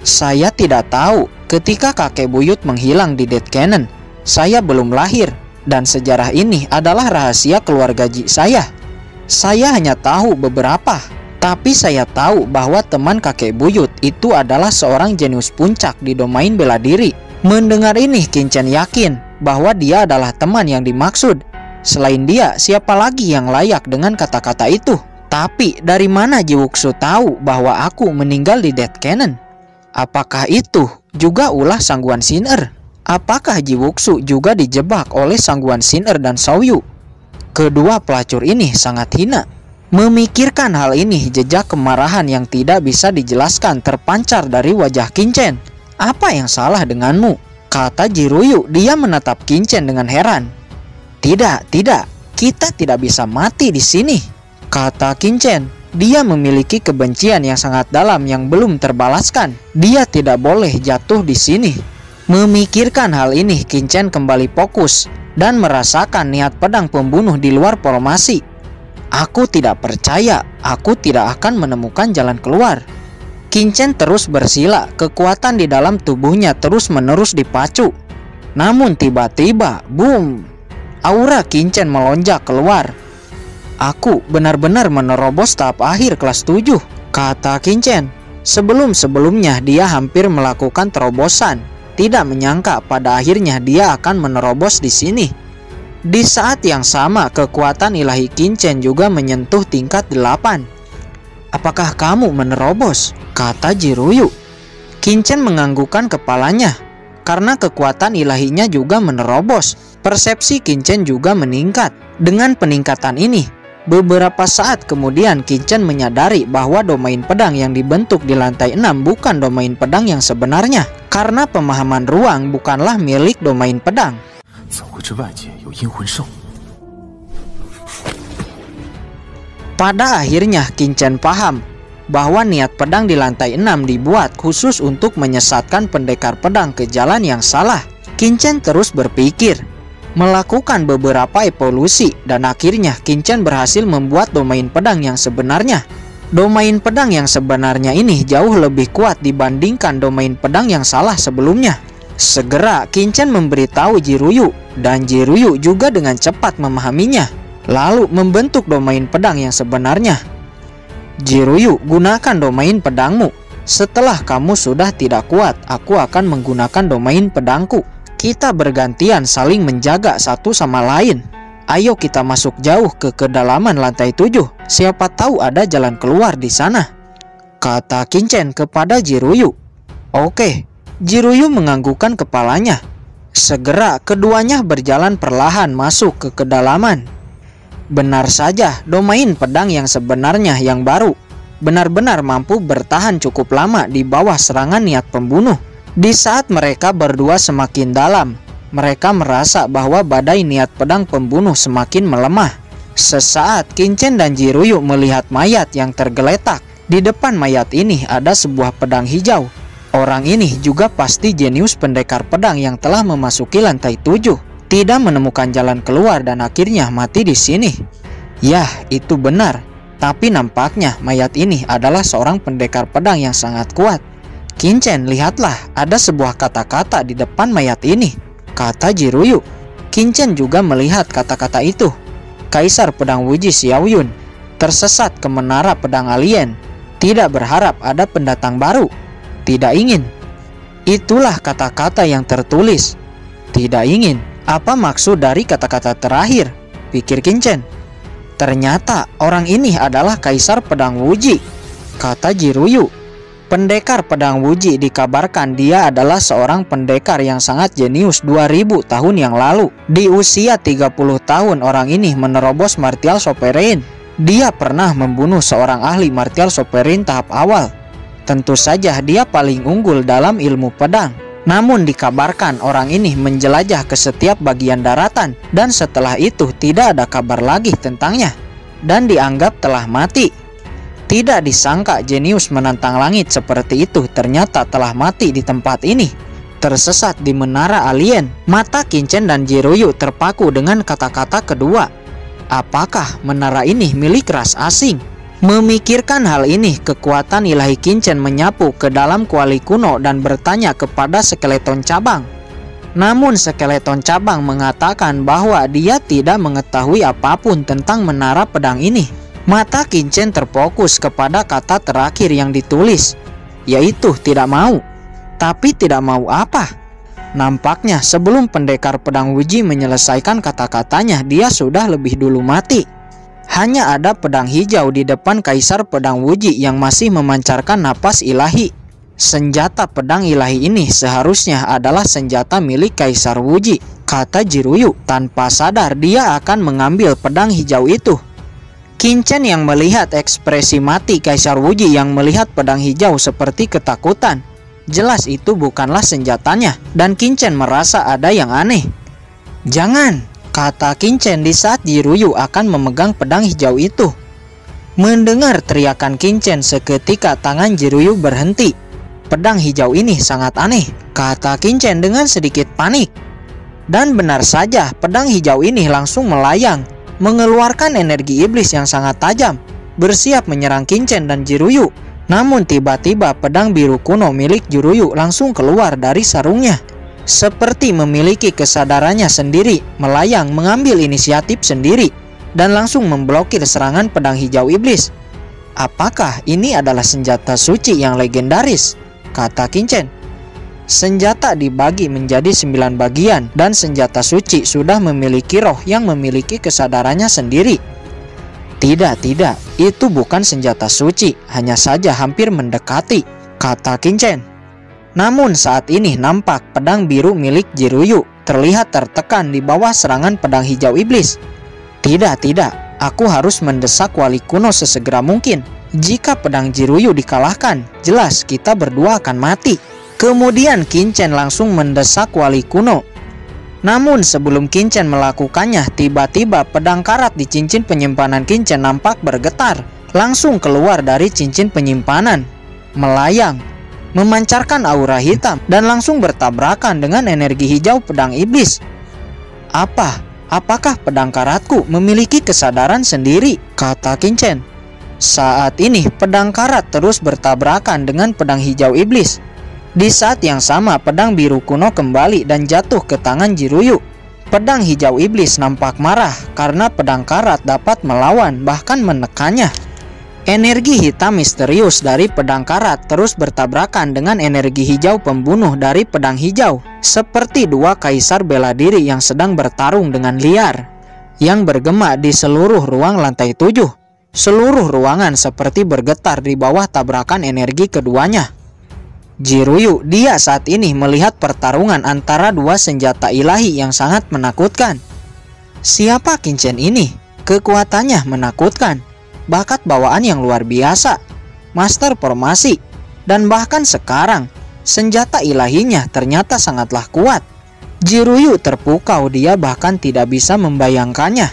Saya tidak tahu. Ketika kakek buyut menghilang di Dead Canyon, saya belum lahir. Dan sejarah ini adalah rahasia keluarga Ji saya. Saya hanya tahu beberapa. Tapi saya tahu bahwa teman kakek buyut itu adalah seorang jenius puncak di domain bela diri. Mendengar ini, Kinchen yakin bahwa dia adalah teman yang dimaksud. Selain dia, siapa lagi yang layak dengan kata-kata itu? Tapi dari mana Jiwuksu tahu bahwa aku meninggal di Dead Canyon? Apakah itu juga ulah Sangguan Sin'er? Apakah Jiwuksu juga dijebak oleh Sangguan Sin'er dan Soyu? Kedua pelacur ini sangat hina. Memikirkan hal ini, jejak kemarahan yang tidak bisa dijelaskan terpancar dari wajah Kinchen. Apa yang salah denganmu? Kata Jiruyu. Dia menatap Kinchen dengan heran. Tidak, kita tidak bisa mati di sini, kata Kinchen. Dia memiliki kebencian yang sangat dalam yang belum terbalaskan. Dia tidak boleh jatuh di sini. Memikirkan hal ini, Kinchen kembali fokus dan merasakan niat pedang pembunuh di luar formasi. Aku tidak percaya, aku tidak akan menemukan jalan keluar. Kinchen terus bersila, kekuatan di dalam tubuhnya terus-menerus dipacu. Namun tiba-tiba, boom! Aura Kinchen melonjak keluar. Aku benar-benar menerobos tahap akhir kelas 7, kata Kinchen. Sebelum-sebelumnya dia hampir melakukan terobosan. Tidak menyangka pada akhirnya dia akan menerobos di sini. Di saat yang sama, kekuatan ilahi Kinchen juga menyentuh tingkat 8. Apakah kamu menerobos? Kata Jiruyu. Kinchen menganggukkan kepalanya. Karena kekuatan ilahinya juga menerobos, persepsi Kinchen juga meningkat. Dengan peningkatan ini, beberapa saat kemudian Kinchen menyadari bahwa domain pedang yang dibentuk di lantai 6 bukan domain pedang yang sebenarnya. Karena pemahaman ruang bukanlah milik domain pedang. Pada akhirnya Kinchen paham bahwa niat pedang di lantai 6 dibuat khusus untuk menyesatkan pendekar pedang ke jalan yang salah. Kinchen terus berpikir, melakukan beberapa evolusi, dan akhirnya Kinchen berhasil membuat domain pedang yang sebenarnya. Domain pedang yang sebenarnya ini jauh lebih kuat dibandingkan domain pedang yang salah sebelumnya. Segera Kinchen memberitahu Jiruyu, dan Jiruyu juga dengan cepat memahaminya, lalu membentuk domain pedang yang sebenarnya. Jiruyu, gunakan domain pedangmu. Setelah kamu sudah tidak kuat, aku akan menggunakan domain pedangku. Kita bergantian saling menjaga satu sama lain. Ayo kita masuk jauh ke kedalaman lantai 7. Siapa tahu ada jalan keluar di sana, kata Kinchen kepada Jiruyu. Oke. Jiruyu menganggukkan kepalanya. Segera keduanya berjalan perlahan masuk ke kedalaman. Benar saja, domain pedang yang sebenarnya yang baru benar-benar mampu bertahan cukup lama di bawah serangan niat pembunuh. Di saat mereka berdua semakin dalam, mereka merasa bahwa badai niat pedang pembunuh semakin melemah. Sesaat Kinchen dan Jiruyu melihat mayat yang tergeletak. Di depan mayat ini ada sebuah pedang hijau. Orang ini juga pasti jenius pendekar pedang yang telah memasuki lantai 7. Tidak menemukan jalan keluar dan akhirnya mati di sini. Yah, itu benar. Tapi nampaknya mayat ini adalah seorang pendekar pedang yang sangat kuat. Kinchen, lihatlah, ada sebuah kata-kata di depan mayat ini, kata Jiruyu. Kinchen juga melihat kata-kata itu. Kaisar Pedang Wuji Xiaoyun tersesat ke menara pedang alien. Tidak berharap ada pendatang baru. Tidak ingin. Itulah kata-kata yang tertulis. Tidak ingin. Apa maksud dari kata-kata terakhir? Pikir Kinchen. Ternyata orang ini adalah Kaisar Pedang Wuji. kata Jiruyu. Pendekar pedang Wuji dikabarkan dia adalah seorang pendekar yang sangat jenius 2000 tahun yang lalu. Di usia 30 tahun orang ini menerobos martial sovereign. Dia pernah membunuh seorang ahli martial sovereign tahap awal. Tentu saja dia paling unggul dalam ilmu pedang. Namun dikabarkan orang ini menjelajah ke setiap bagian daratan dan setelah itu tidak ada kabar lagi tentangnya dan dianggap telah mati. Tidak disangka jenius menantang langit seperti itu ternyata telah mati di tempat ini, tersesat di menara alien. Mata Kinchen dan Jiruyu terpaku dengan kata-kata kedua. Apakah menara ini milik ras asing? Memikirkan hal ini, kekuatan ilahi Kinchen menyapu ke dalam kuali kuno dan bertanya kepada skeleton cabang. Namun skeleton cabang mengatakan bahwa dia tidak mengetahui apapun tentang menara pedang ini. Mata Kinchen terfokus kepada kata terakhir yang ditulis, yaitu tidak mau. Tapi tidak mau apa? Nampaknya sebelum pendekar pedang Wuji menyelesaikan kata-katanya, dia sudah lebih dulu mati. Hanya ada pedang hijau di depan kaisar pedang Wuji yang masih memancarkan napas ilahi. Senjata pedang ilahi ini seharusnya adalah senjata milik kaisar Wuji, kata Jiruyu. Tanpa sadar dia akan mengambil pedang hijau itu. Kinchen yang melihat ekspresi mati kaisar Wuji yang melihat pedang hijau seperti ketakutan. Jelas itu bukanlah senjatanya dan Kinchen merasa ada yang aneh. Jangan, kata Kinchen di saat Jiruyu akan memegang pedang hijau itu. Mendengar teriakan Kinchen seketika tangan Jiruyu berhenti. Pedang hijau ini sangat aneh, kata Kinchen dengan sedikit panik. Dan benar saja pedang hijau ini langsung melayang, mengeluarkan energi iblis yang sangat tajam, bersiap menyerang Kinchen dan Jiruyu. Namun tiba-tiba pedang biru kuno milik Jiruyu langsung keluar dari sarungnya. Seperti memiliki kesadarannya sendiri, melayang mengambil inisiatif sendiri dan langsung memblokir serangan pedang hijau iblis. Apakah ini adalah senjata suci yang legendaris? Kata Kinchen. Senjata dibagi menjadi 9 bagian dan senjata suci sudah memiliki roh yang memiliki kesadarannya sendiri. Tidak, itu bukan senjata suci, hanya saja hampir mendekati, kata Kinchen. Namun saat ini nampak pedang biru milik Jiruyu terlihat tertekan di bawah serangan pedang hijau iblis. Tidak, aku harus mendesak wali kuno sesegera mungkin. Jika pedang Jiruyu dikalahkan, jelas kita berdua akan mati. Kemudian Kinchen langsung mendesak wali kuno. Namun sebelum Kinchen melakukannya, tiba-tiba pedang karat di cincin penyimpanan Kinchen nampak bergetar, langsung keluar dari cincin penyimpanan, melayang, memancarkan aura hitam dan langsung bertabrakan dengan energi hijau pedang iblis. Apakah pedang karatku memiliki kesadaran sendiri? Kata Kinchen. Saat ini pedang karat terus bertabrakan dengan pedang hijau iblis. Di saat yang sama pedang biru kuno kembali dan jatuh ke tangan Jiruyu. Pedang hijau iblis nampak marah karena pedang karat dapat melawan bahkan menekannya. Energi hitam misterius dari pedang karat terus bertabrakan dengan energi hijau pembunuh dari pedang hijau. Seperti dua kaisar bela diri yang sedang bertarung dengan liar, yang bergema di seluruh ruang lantai 7. Seluruh ruangan seperti bergetar di bawah tabrakan energi keduanya. Jiruyu, dia saat ini melihat pertarungan antara dua senjata ilahi yang sangat menakutkan. Siapa Kinchen ini? Kekuatannya menakutkan, bakat bawaan yang luar biasa, master formasi, dan bahkan sekarang senjata ilahinya ternyata sangatlah kuat. Jiruyu terpukau, dia bahkan tidak bisa membayangkannya.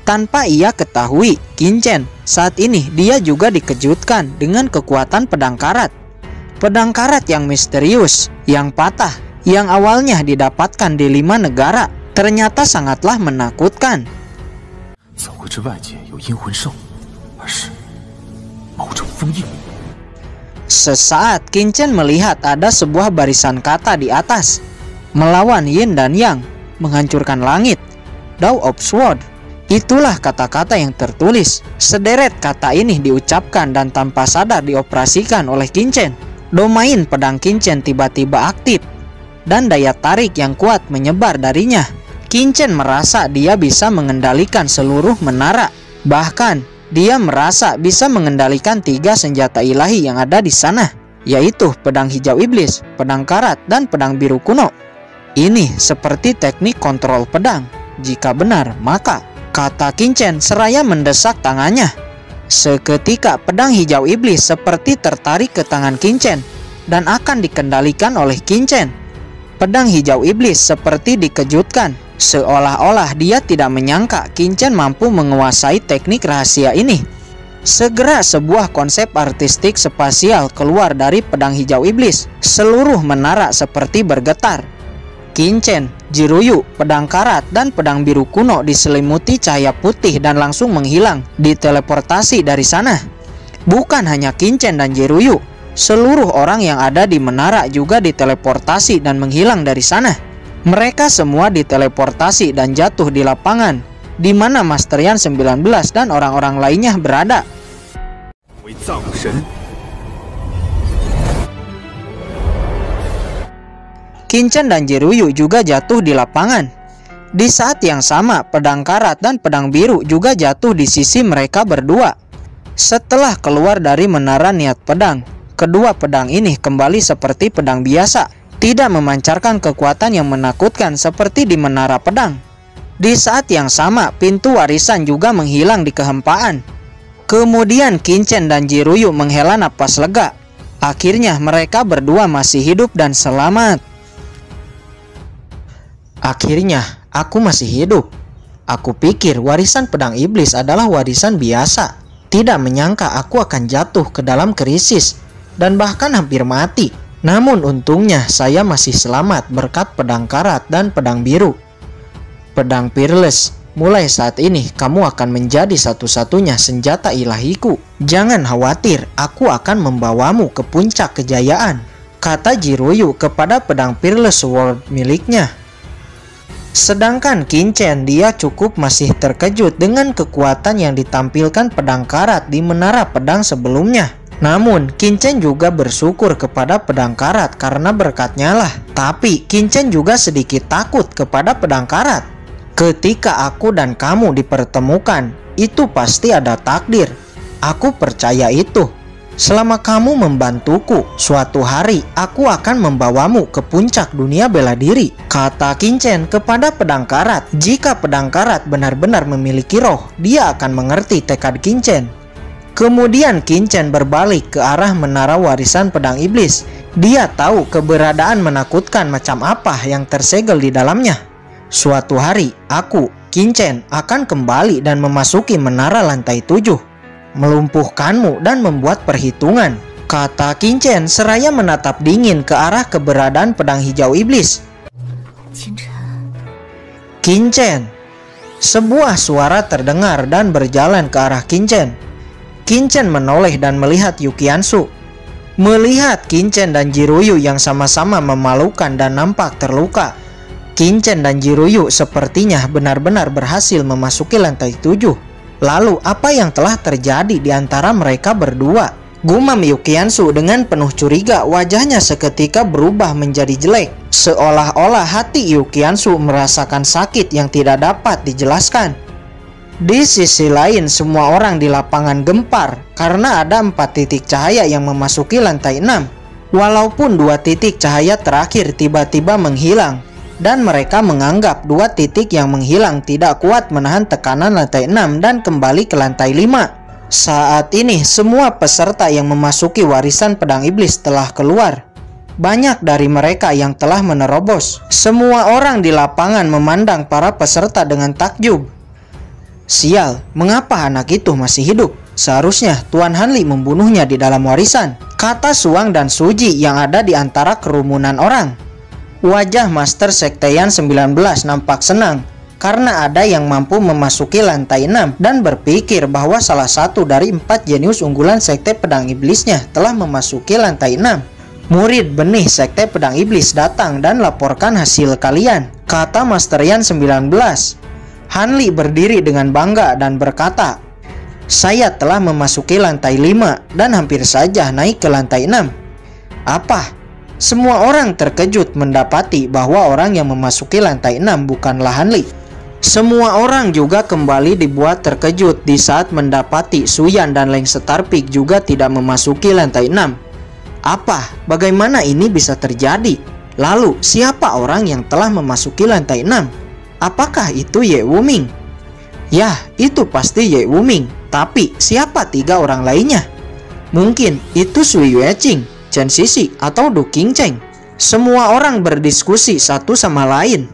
Tanpa ia ketahui, Kinchen saat ini dia juga dikejutkan dengan kekuatan pedang karat. Pedang karat yang misterius, yang patah, yang awalnya didapatkan di 5 negara, ternyata sangatlah menakutkan. Sesaat Kinchen melihat ada sebuah barisan kata di atas, melawan yin dan yang, menghancurkan langit, Dawn of Sword. Itulah kata-kata yang tertulis. Sederet kata ini diucapkan dan tanpa sadar dioperasikan oleh Kinchen. Domain pedang Kinchen tiba-tiba aktif dan daya tarik yang kuat menyebar darinya. Kinchen merasa dia bisa mengendalikan seluruh menara. Bahkan Dia merasa bisa mengendalikan 3 senjata ilahi yang ada di sana, yaitu pedang hijau iblis, pedang karat, dan pedang biru kuno. Ini seperti teknik kontrol pedang. Jika benar, maka, kata Qin seraya mendesak tangannya. Seketika pedang hijau iblis seperti tertarik ke tangan Qin dan akan dikendalikan oleh Qin. Pedang hijau iblis seperti dikejutkan, seolah-olah dia tidak menyangka Qin mampu menguasai teknik rahasia ini. Segera sebuah konsep artistik spasial keluar dari pedang hijau iblis. Seluruh menara seperti bergetar. Qin, Jiruyu, pedang karat, dan pedang biru kuno diselimuti cahaya putih dan langsung menghilang, diteleportasi dari sana. Bukan hanya Qin dan Jiruyu, seluruh orang yang ada di menara juga diteleportasi dan menghilang dari sana. Mereka semua diteleportasi dan jatuh di lapangan, di mana Master Yan 19 dan orang-orang lainnya berada. Qin dan Jiruyu juga jatuh di lapangan. Di saat yang sama, pedang karat dan pedang biru juga jatuh di sisi mereka berdua. Setelah keluar dari menara niat pedang, kedua pedang ini kembali seperti pedang biasa, tidak memancarkan kekuatan yang menakutkan seperti di menara pedang. Di saat yang sama, pintu warisan juga menghilang di kehampaan. Kemudian Qin dan Jiruyu menghela napas lega. Akhirnya mereka berdua masih hidup dan selamat. Akhirnya, aku masih hidup. Aku pikir warisan pedang iblis adalah warisan biasa. Tidak menyangka aku akan jatuh ke dalam krisis dan bahkan hampir mati. Namun untungnya saya masih selamat berkat pedang karat dan pedang biru. Pedang Peerless, mulai saat ini kamu akan menjadi satu-satunya senjata ilahiku. Jangan khawatir, aku akan membawamu ke puncak kejayaan, kata Jiruyu kepada pedang Peerless Sword miliknya. Sedangkan Qin, dia cukup masih terkejut dengan kekuatan yang ditampilkan pedang karat di menara pedang sebelumnya. Namun, Qin juga bersyukur kepada pedang karat karena berkatnya lah. Tapi, Qin juga sedikit takut kepada pedang karat. Ketika aku dan kamu dipertemukan, itu pasti ada takdir. Aku percaya itu. Selama kamu membantuku, suatu hari aku akan membawamu ke puncak dunia bela diri, kata Qin kepada pedang karat. Jika pedang karat benar-benar memiliki roh, dia akan mengerti tekad Qin. Kemudian Qin berbalik ke arah menara warisan pedang iblis. Dia tahu keberadaan menakutkan macam apa yang tersegel di dalamnya. Suatu hari, aku, Qin, akan kembali dan memasuki menara lantai 7. Melumpuhkanmu dan membuat perhitungan, kata Qin seraya menatap dingin ke arah keberadaan pedang hijau iblis. Qin, sebuah suara terdengar dan berjalan ke arah Qin. Qin menoleh dan melihat Yukiansu. Melihat Qin dan Jiruyu yang sama-sama memalukan dan nampak terluka, Qin dan Jiruyu sepertinya benar-benar berhasil memasuki lantai 7. Lalu apa yang telah terjadi di antara mereka berdua? Gumam Yukiansu dengan penuh curiga. Wajahnya seketika berubah menjadi jelek, seolah-olah hati Yukiansu merasakan sakit yang tidak dapat dijelaskan. Di sisi lain, semua orang di lapangan gempar karena ada 4 titik cahaya yang memasuki lantai 6. Walaupun 2 titik cahaya terakhir tiba-tiba menghilang, dan mereka menganggap 2 titik yang menghilang tidak kuat menahan tekanan lantai 6 dan kembali ke lantai 5. Saat ini semua peserta yang memasuki warisan pedang iblis telah keluar. Banyak dari mereka yang telah menerobos. Semua orang di lapangan memandang para peserta dengan takjub. Sial, mengapa anak itu masih hidup? Seharusnya Tuan Hanli membunuhnya di dalam warisan, kata Suang dan Suji yang ada di antara kerumunan orang. Wajah Master Sekte Yan 19 nampak senang karena ada yang mampu memasuki lantai 6 dan berpikir bahwa salah satu dari 4 jenius unggulan Sekte Pedang Iblisnya telah memasuki lantai 6. Murid benih Sekte Pedang Iblis datang dan laporkan hasil kalian, kata Master Yan 19. Hanli berdiri dengan bangga dan berkata, saya telah memasuki lantai 5 dan hampir saja naik ke lantai 6. Apa? Semua orang terkejut mendapati bahwa orang yang memasuki lantai 6 bukanlah Hanli. Semua orang juga kembali dibuat terkejut di saat mendapati Suyan dan Leng Starpik juga tidak memasuki lantai 6. Apa? Bagaimana ini bisa terjadi? Lalu, siapa orang yang telah memasuki lantai 6? Apakah itu Ye Wuming? Yah, itu pasti Ye Wuming. Tapi, siapa 3 orang lainnya? Mungkin itu Sui Yueching, Chen Sisi, atau Du Qingcheng. Semua orang berdiskusi satu sama lain.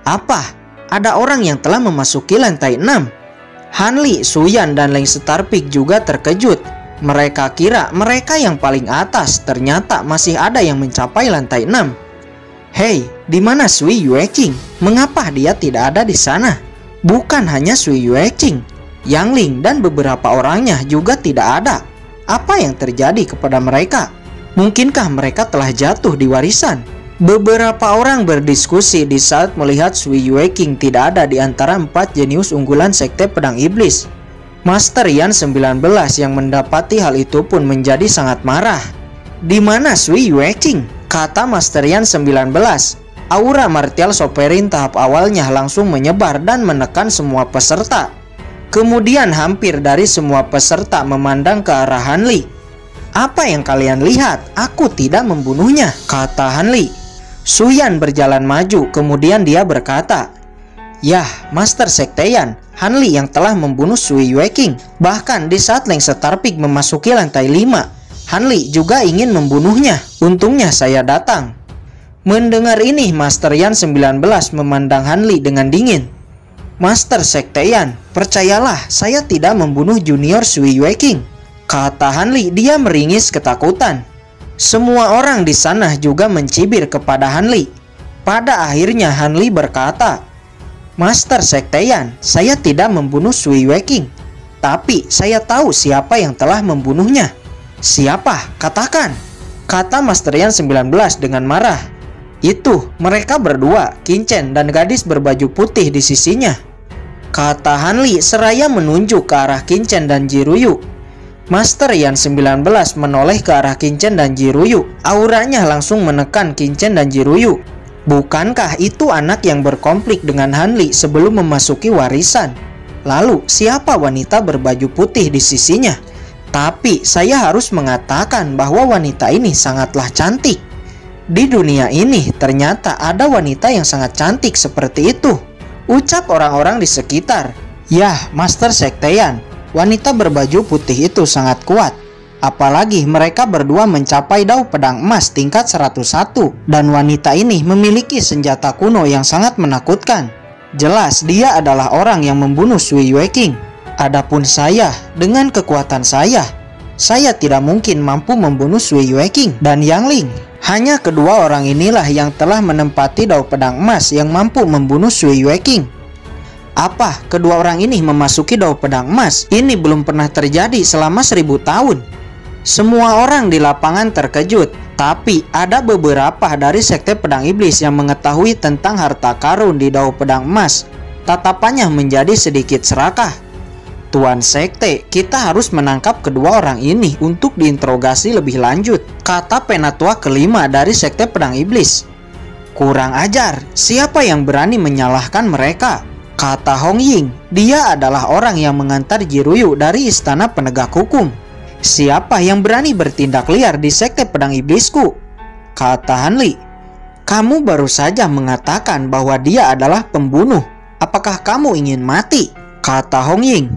Apa? Ada orang yang telah memasuki lantai 6. Hanli, Suyan, dan Leng Starpik juga terkejut. Mereka kira mereka yang paling atas, ternyata masih ada yang mencapai lantai 6. Hei, di mana Sui Yueching? Mengapa dia tidak ada di sana? Bukan hanya Sui Yueching, Yang Ling dan beberapa orangnya juga tidak ada. Apa yang terjadi kepada mereka? Mungkinkah mereka telah jatuh di warisan? Beberapa orang berdiskusi di saat melihat Sui Yueching tidak ada di antara 4 jenius unggulan Sekte Pedang Iblis. Master Yan 19 yang mendapati hal itu pun menjadi sangat marah. Di mana Sui Yueching? Kata Master Yan 19. Aura martial Sovereign tahap awalnya langsung menyebar dan menekan semua peserta. Kemudian hampir dari semua peserta memandang ke arah Hanli. Apa yang kalian lihat? Aku tidak membunuhnya, kata Hanli. Suyan berjalan maju, kemudian dia berkata, Yah, Master Sekteyan, Hanli yang telah membunuh Sui Yueching. Bahkan di saat Leng Starpik memasuki lantai 5, Hanli juga ingin membunuhnya. Untungnya saya datang. Mendengar ini, Master Yan 19 memandang Hanli dengan dingin. Master Sekteyan, percayalah, saya tidak membunuh junior Sui Yueching, kata Hanli. Dia meringis ketakutan. Semua orang di sana juga mencibir kepada Hanli. Pada akhirnya Hanli berkata, Master Sekteyan, saya tidak membunuh Sui Yueching, tapi saya tahu siapa yang telah membunuhnya. Siapa? Katakan, kata Master Yan 19 dengan marah. Itu, mereka berdua, Qingchen dan gadis berbaju putih di sisinya, kata Hanli seraya menunjuk ke arah Qingchen dan Jiruyu. Master Yan 19 menoleh ke arah Qingchen dan Jiruyu. Auranya langsung menekan Qingchen dan Jiruyu. Bukankah itu anak yang berkonflik dengan Hanli sebelum memasuki warisan? Lalu siapa wanita berbaju putih di sisinya? Tapi saya harus mengatakan bahwa wanita ini sangatlah cantik. Di dunia ini ternyata ada wanita yang sangat cantik seperti itu, ucap orang-orang di sekitar. Yah, Master Sekteyan, wanita berbaju putih itu sangat kuat. Apalagi mereka berdua mencapai dao pedang emas tingkat 101. Dan wanita ini memiliki senjata kuno yang sangat menakutkan. Jelas dia adalah orang yang membunuh Sui Yueching. Adapun saya, dengan kekuatan saya tidak mungkin mampu membunuh Sui Yueching dan Yang Ling. Hanya kedua orang inilah yang telah menempati dao pedang emas yang mampu membunuh Sui Yueching. Apa? Kedua orang ini memasuki dao pedang emas? Ini belum pernah terjadi selama 1000 tahun. Semua orang di lapangan terkejut. Tapi ada beberapa dari Sekte Pedang Iblis yang mengetahui tentang harta karun di dao pedang emas. Tatapannya menjadi sedikit serakah. Tuan Sekte, kita harus menangkap kedua orang ini untuk diinterogasi lebih lanjut, kata penatua kelima dari Sekte Pedang Iblis. Kurang ajar, siapa yang berani menyalahkan mereka? Kata Hong Ying, dia adalah orang yang mengantar Jiruyu dari Istana Penegak Hukum. Siapa yang berani bertindak liar di Sekte Pedang Iblisku? Kata Hanli. Kamu baru saja mengatakan bahwa dia adalah pembunuh. Apakah kamu ingin mati? Kata Hong Ying.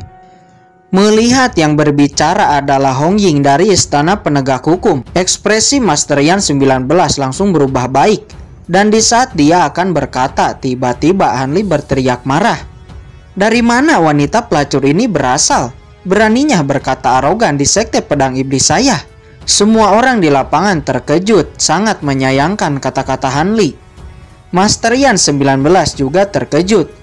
Melihat yang berbicara adalah Hong Ying dari Istana Penegak Hukum, ekspresi Master Yan 19 langsung berubah baik. Dan di saat dia akan berkata, tiba-tiba Hanli berteriak marah. Dari mana wanita pelacur ini berasal? Beraninya berkata arogan di Sekte Pedang Iblis saya. Semua orang di lapangan terkejut, sangat menyayangkan kata-kata Hanli. Master Yan 19 juga terkejut.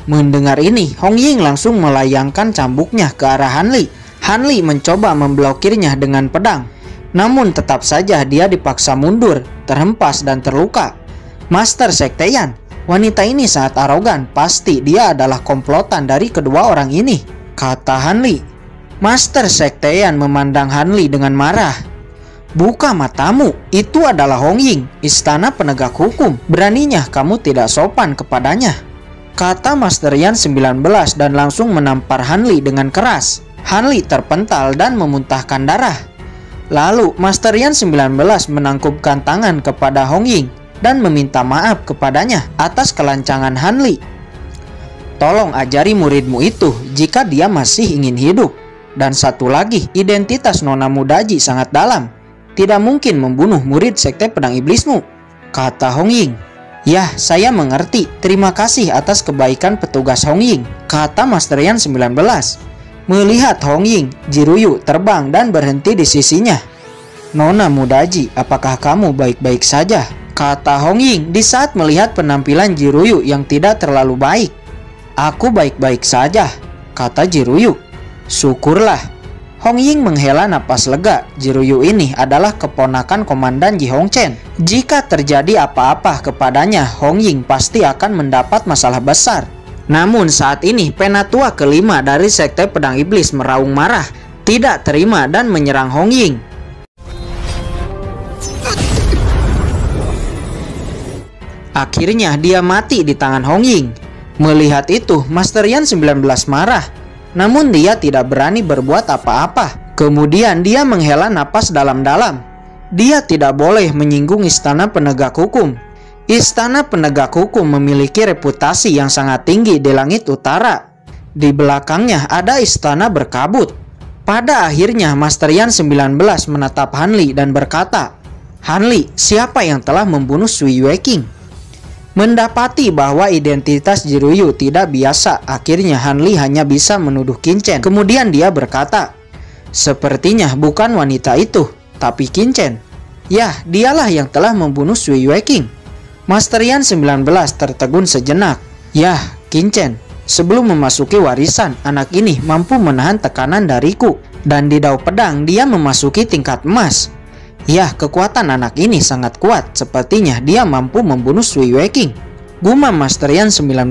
Mendengar ini, Hong Ying langsung melayangkan cambuknya ke arah Hanli. Hanli mencoba memblokirnya dengan pedang. Namun tetap saja dia dipaksa mundur, terhempas dan terluka. Master Sekteyan, wanita ini sangat arogan, pasti dia adalah komplotan dari kedua orang ini, kata Hanli. Master Sekteyan memandang Hanli dengan marah. Buka matamu, itu adalah Hong Ying, Istana Penegak Hukum. Beraninya kamu tidak sopan kepadanya. kata Master Yan 19 dan langsung menampar Hanli dengan keras. Hanli terpental dan memuntahkan darah. Lalu Master Yan 19 menangkupkan tangan kepada Hong Ying dan meminta maaf kepadanya atas kelancangan Hanli. Tolong ajari muridmu itu jika dia masih ingin hidup. Dan satu lagi, identitas Nona Mudaji sangat dalam. Tidak mungkin membunuh murid sekte pedang iblismu, kata Hong Ying. Yah, saya mengerti. Terima kasih atas kebaikan petugas Hong Ying, kata Master Yan 19. Melihat Hong Ying, Jiruyu terbang dan berhenti di sisinya. Nona Mudaji, apakah kamu baik-baik saja? Kata Hong Ying di saat melihat penampilan Jiruyu yang tidak terlalu baik. Aku baik-baik saja, kata Jiruyu. Syukurlah. Hong Ying menghela napas lega. Jiruyu ini adalah keponakan Komandan Ji Hong Chen. Jika terjadi apa-apa kepadanya, Hong Ying pasti akan mendapat masalah besar. Namun saat ini penatua kelima dari sekte pedang iblis meraung marah, tidak terima dan menyerang Hong Ying. Akhirnya dia mati di tangan Hong Ying. Melihat itu, Master Yan 19 marah. Namun dia tidak berani berbuat apa-apa. Kemudian dia menghela napas dalam-dalam. Dia tidak boleh menyinggung istana penegak hukum. Istana penegak hukum memiliki reputasi yang sangat tinggi di langit utara. Di belakangnya ada istana berkabut. Pada akhirnya Master Yan 19 menatap Hanli dan berkata, Hanli, siapa yang telah membunuh Sui Yueking? Mendapati bahwa identitas Jiruyu tidak biasa, akhirnya Hanli hanya bisa menuduh Qin Chen. Kemudian dia berkata, sepertinya bukan wanita itu, tapi Qin Chen. Yah, dialah yang telah membunuh Sui Yueking. Master Yan 19 tertegun sejenak. Yah, Qin Chen. Sebelum memasuki warisan, anak ini mampu menahan tekanan dariku. Dan di dao pedang dia memasuki tingkat emas. Yah, kekuatan anak ini sangat kuat. Sepertinya dia mampu membunuh Sui Yueking, gumam Master Yan 19.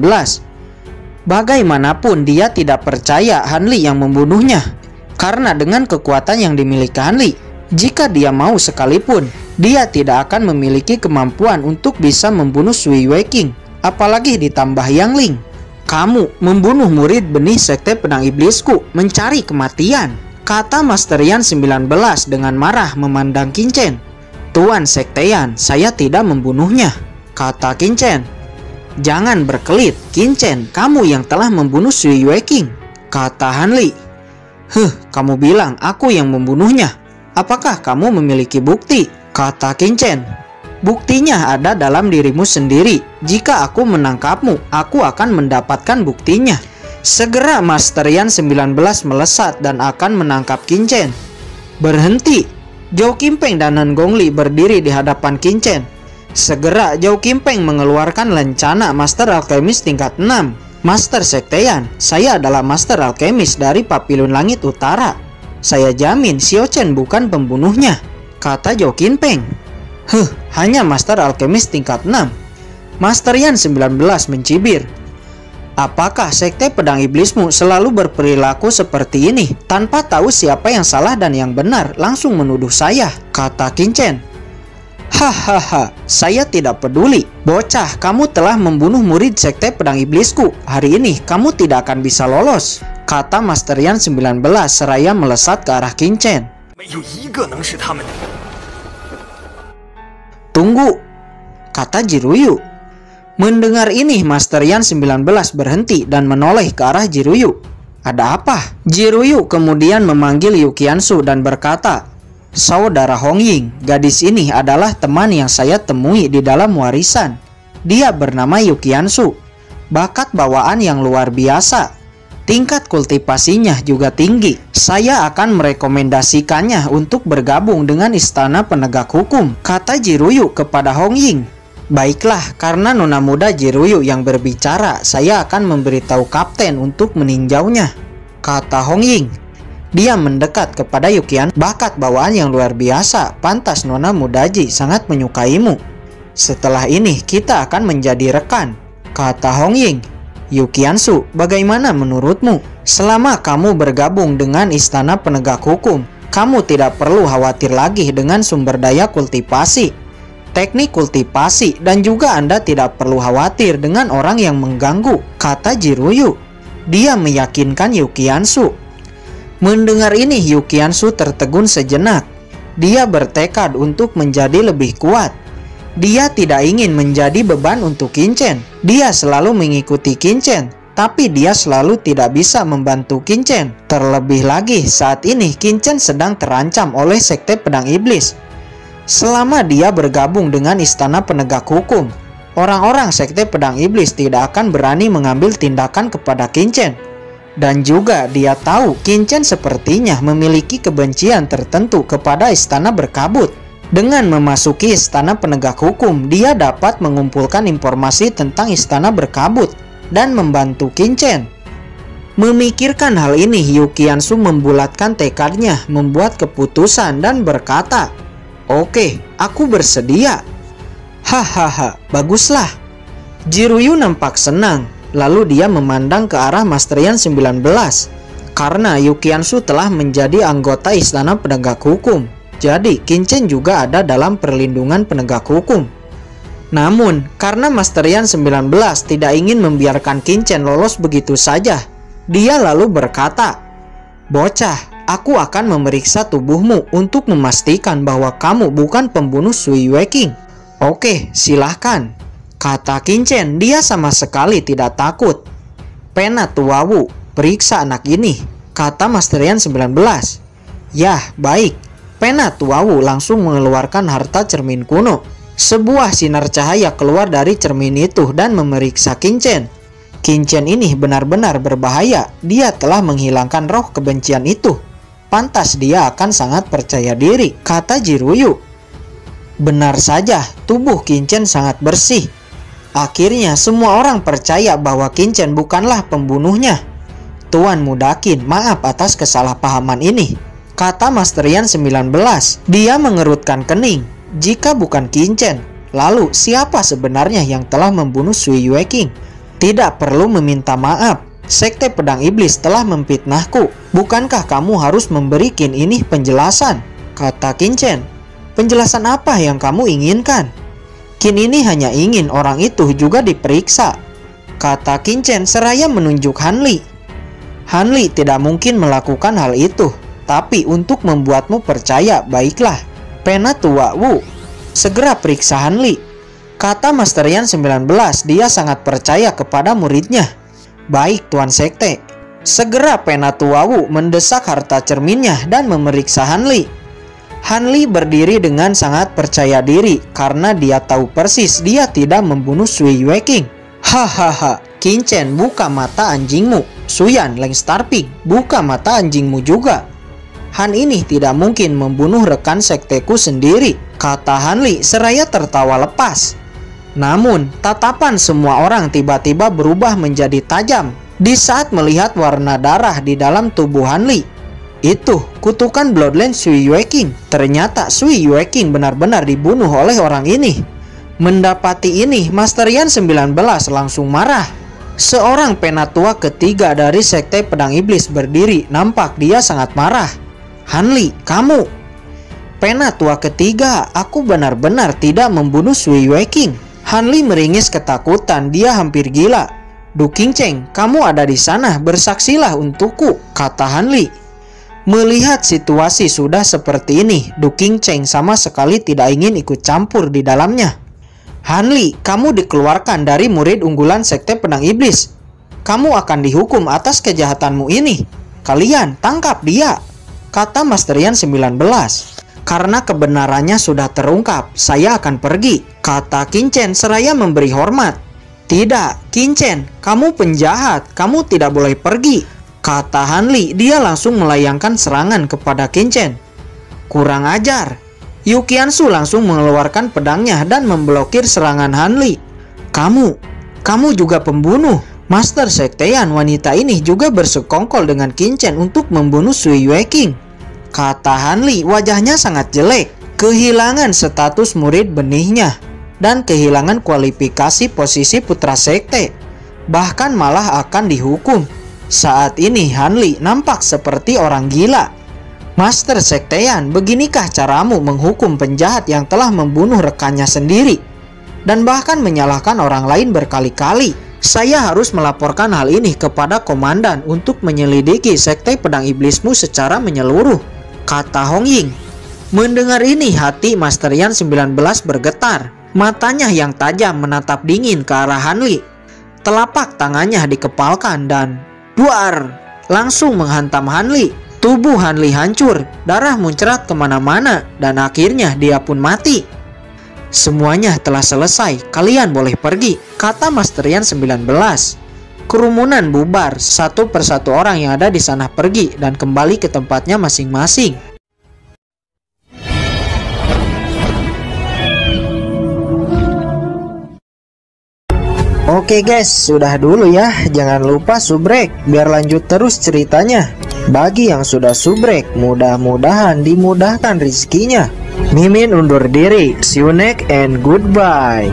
Bagaimanapun dia tidak percaya Hanli yang membunuhnya. Karena dengan kekuatan yang dimiliki Hanli, jika dia mau sekalipun, dia tidak akan memiliki kemampuan untuk bisa membunuh Sui Yueking. Apalagi ditambah Yang Ling. Kamu membunuh murid benih sekte pedang iblisku, mencari kematian, kata Master Yan 19 dengan marah memandang Qin Chen. Tuan Sekteyan, saya tidak membunuhnya, kata Qin Chen. Jangan berkelit, Qin Chen, kamu yang telah membunuh Sui Yueking, kata Hanli. Kamu bilang aku yang membunuhnya. Apakah kamu memiliki bukti? Kata Qin Chen. Buktinya ada dalam dirimu sendiri. Jika aku menangkapmu, aku akan mendapatkan buktinya. Segera Master Yan 19 melesat dan akan menangkap Qin Chen. Berhenti! Zhou Qimpeng dan Nan Gongli berdiri di hadapan Qin Chen. Segera Zhou Qimpeng mengeluarkan lencana Master Alkemis tingkat 6. Master Sekteyan, saya adalah Master Alkemis dari Papilun Langit Utara. Saya jamin Xiao Chen bukan pembunuhnya, kata Zhou Qimpeng. Hanya Master Alkemis tingkat 6. Master Yan 19 mencibir. Apakah sekte pedang iblismu selalu berperilaku seperti ini? Tanpa tahu siapa yang salah dan yang benar, langsung menuduh saya, kata Qin Chen. Hahaha, saya tidak peduli. Bocah, kamu telah membunuh murid sekte pedang iblisku. Hari ini kamu tidak akan bisa lolos, kata Master Yan 19 seraya melesat ke arah Qin Chen. Tunggu, kata Jiruyu. Mendengar ini, Master Yan 19 berhenti dan menoleh ke arah Jiruyu. Ada apa? Jiruyu kemudian memanggil Yu Qiansu dan berkata, Saudara Hong Ying, gadis ini adalah teman yang saya temui di dalam warisan. Dia bernama Yu Qiansu. Bakat bawaan yang luar biasa. Tingkat kultivasinya juga tinggi. Saya akan merekomendasikannya untuk bergabung dengan Istana Penegak Hukum, kata Jiruyu kepada Hong Ying. Baiklah, karena nona muda Jiruyu yang berbicara, saya akan memberitahu kapten untuk meninjaunya, kata Hong Ying. Dia mendekat kepada Yu Qian. Bakat bawaan yang luar biasa, pantas nona mudaji sangat menyukaimu. Setelah ini kita akan menjadi rekan, kata Hong Ying. Yu Qiansu, bagaimana menurutmu? Selama kamu bergabung dengan Istana Penegak Hukum, kamu tidak perlu khawatir lagi dengan sumber daya kultivasi. teknik kultivasi, dan juga Anda tidak perlu khawatir dengan orang yang mengganggu, kata Jiruyu. Dia meyakinkan Yukiansu. Mendengar ini, Yukiansu tertegun sejenak. Dia bertekad untuk menjadi lebih kuat. Dia tidak ingin menjadi beban untuk Kinchen. Dia selalu mengikuti Kinchen, tapi dia selalu tidak bisa membantu Kinchen. Terlebih lagi saat ini Kinchen sedang terancam oleh Sekte Pedang Iblis. Selama dia bergabung dengan Istana Penegak Hukum, orang-orang Sekte Pedang Iblis tidak akan berani mengambil tindakan kepada Kinchen. Dan juga dia tahu Kinchen sepertinya memiliki kebencian tertentu kepada Istana Berkabut. Dengan memasuki Istana Penegak Hukum, dia dapat mengumpulkan informasi tentang Istana Berkabut dan membantu Kinchen. Memikirkan hal ini, Yukiansu membulatkan tekadnya, membuat keputusan dan berkata, "Oke, aku bersedia." Hahaha, baguslah. Jiruyu nampak senang, lalu dia memandang ke arah Master Yan 19. Karena Yukiansu telah menjadi anggota Istana Penegak Hukum, jadi Kinchen juga ada dalam perlindungan penegak hukum. Namun, karena Master Yan 19 tidak ingin membiarkan Kinchen lolos begitu saja, dia lalu berkata, "Bocah, aku akan memeriksa tubuhmu untuk memastikan bahwa kamu bukan pembunuh Sui Yueking." "Oke, silahkan," kata Kinchen. Dia sama sekali tidak takut. "Pena Tuawu, periksa anak ini," kata Master Yan 19. "Yah, baik." Pena Tuawu langsung mengeluarkan harta cermin kuno. Sebuah sinar cahaya keluar dari cermin itu dan memeriksa Kinchen. Kinchen ini benar-benar berbahaya. Dia telah menghilangkan roh kebencian itu. Pantas dia akan sangat percaya diri, kata Jiruyu. Benar saja, tubuh Kinchen sangat bersih. Akhirnya semua orang percaya bahwa Kinchen bukanlah pembunuhnya. "Tuan Mudakin, maaf atas kesalahpahaman ini," kata Master Yan 19. Dia mengerutkan kening. Jika bukan Kinchen, lalu siapa sebenarnya yang telah membunuh Sui Yueking? Tidak perlu meminta maaf. Sekte Pedang Iblis telah memfitnahku. Bukankah kamu harus memberi Qin ini penjelasan? Kata Kinchen. Penjelasan apa yang kamu inginkan? Qin ini hanya ingin orang itu juga diperiksa, kata Kinchen seraya menunjuk Hanli. Hanli tidak mungkin melakukan hal itu. Tapi untuk membuatmu percaya, baiklah, Pena Tuawu, segera periksa Hanli, kata Master Yan 19. Dia sangat percaya kepada muridnya. Baik, Tuan Sekte. Segera Pena Tuawu mendesak harta cerminnya dan memeriksa Hanli. Hanli berdiri dengan sangat percaya diri karena dia tahu persis dia tidak membunuh Sui Yueking. Hahaha, Kinchen, buka mata anjingmu. Suyan, Leng Starping, buka mata anjingmu juga. Han ini tidak mungkin membunuh rekan sekteku sendiri, kata Hanli seraya tertawa lepas. Namun, tatapan semua orang tiba-tiba berubah menjadi tajam di saat melihat warna darah di dalam tubuh Hanli. Itu kutukan Bloodline Sui Yueking. Ternyata Sui Yueking benar-benar dibunuh oleh orang ini. Mendapati ini, Master Yan 19 langsung marah. Seorang penatua ketiga dari Sekte Pedang Iblis berdiri, nampak dia sangat marah. Hanli, kamu. Penatua ketiga, aku benar-benar tidak membunuh Sui Yueking. Hanli meringis ketakutan, dia hampir gila. Du Qingcheng, kamu ada di sana, bersaksilah untukku, kata Hanli. Melihat situasi sudah seperti ini, Du Qingcheng sama sekali tidak ingin ikut campur di dalamnya. Hanli, kamu dikeluarkan dari murid unggulan Sekte Pedang Iblis. Kamu akan dihukum atas kejahatanmu ini. Kalian tangkap dia, kata Master Yan 19. Karena kebenarannya sudah terungkap, saya akan pergi, kata Kinchen seraya memberi hormat. Tidak, Kinchen, kamu penjahat, kamu tidak boleh pergi, kata Hanli. Dia langsung melayangkan serangan kepada Kinchen. Kurang ajar. Yukiansu langsung mengeluarkan pedangnya dan memblokir serangan Hanli. Kamu juga pembunuh. Master Sekteyan wanita ini juga bersekongkol dengan Kinchen untuk membunuh Sui Yueking, kata Hanli. Wajahnya sangat jelek, kehilangan status murid benihnya dan kehilangan kualifikasi posisi putra sekte, bahkan malah akan dihukum. Saat ini Hanli nampak seperti orang gila. Master Sekteyan, beginikah caramu menghukum penjahat yang telah membunuh rekannya sendiri dan bahkan menyalahkan orang lain berkali-kali? Saya harus melaporkan hal ini kepada komandan untuk menyelidiki sekte pedang iblismu secara menyeluruh, kata Hong Ying. Mendengar ini, hati Master Yan 19 bergetar. Matanya yang tajam menatap dingin ke arah Han Li. Telapak tangannya dikepalkan dan duar langsung menghantam Han Li. Tubuh Han Li hancur, darah muncrat kemana-mana, dan akhirnya dia pun mati. Semuanya telah selesai, kalian boleh pergi, kata Master Yan 19. Kerumunan bubar, satu persatu orang yang ada di sana pergi dan kembali ke tempatnya masing-masing. Oke guys, sudah dulu ya. Jangan lupa subrek biar lanjut terus ceritanya. Bagi yang sudah subrek, mudah-mudahan dimudahkan rezekinya. Mimin undur diri. See you next and goodbye.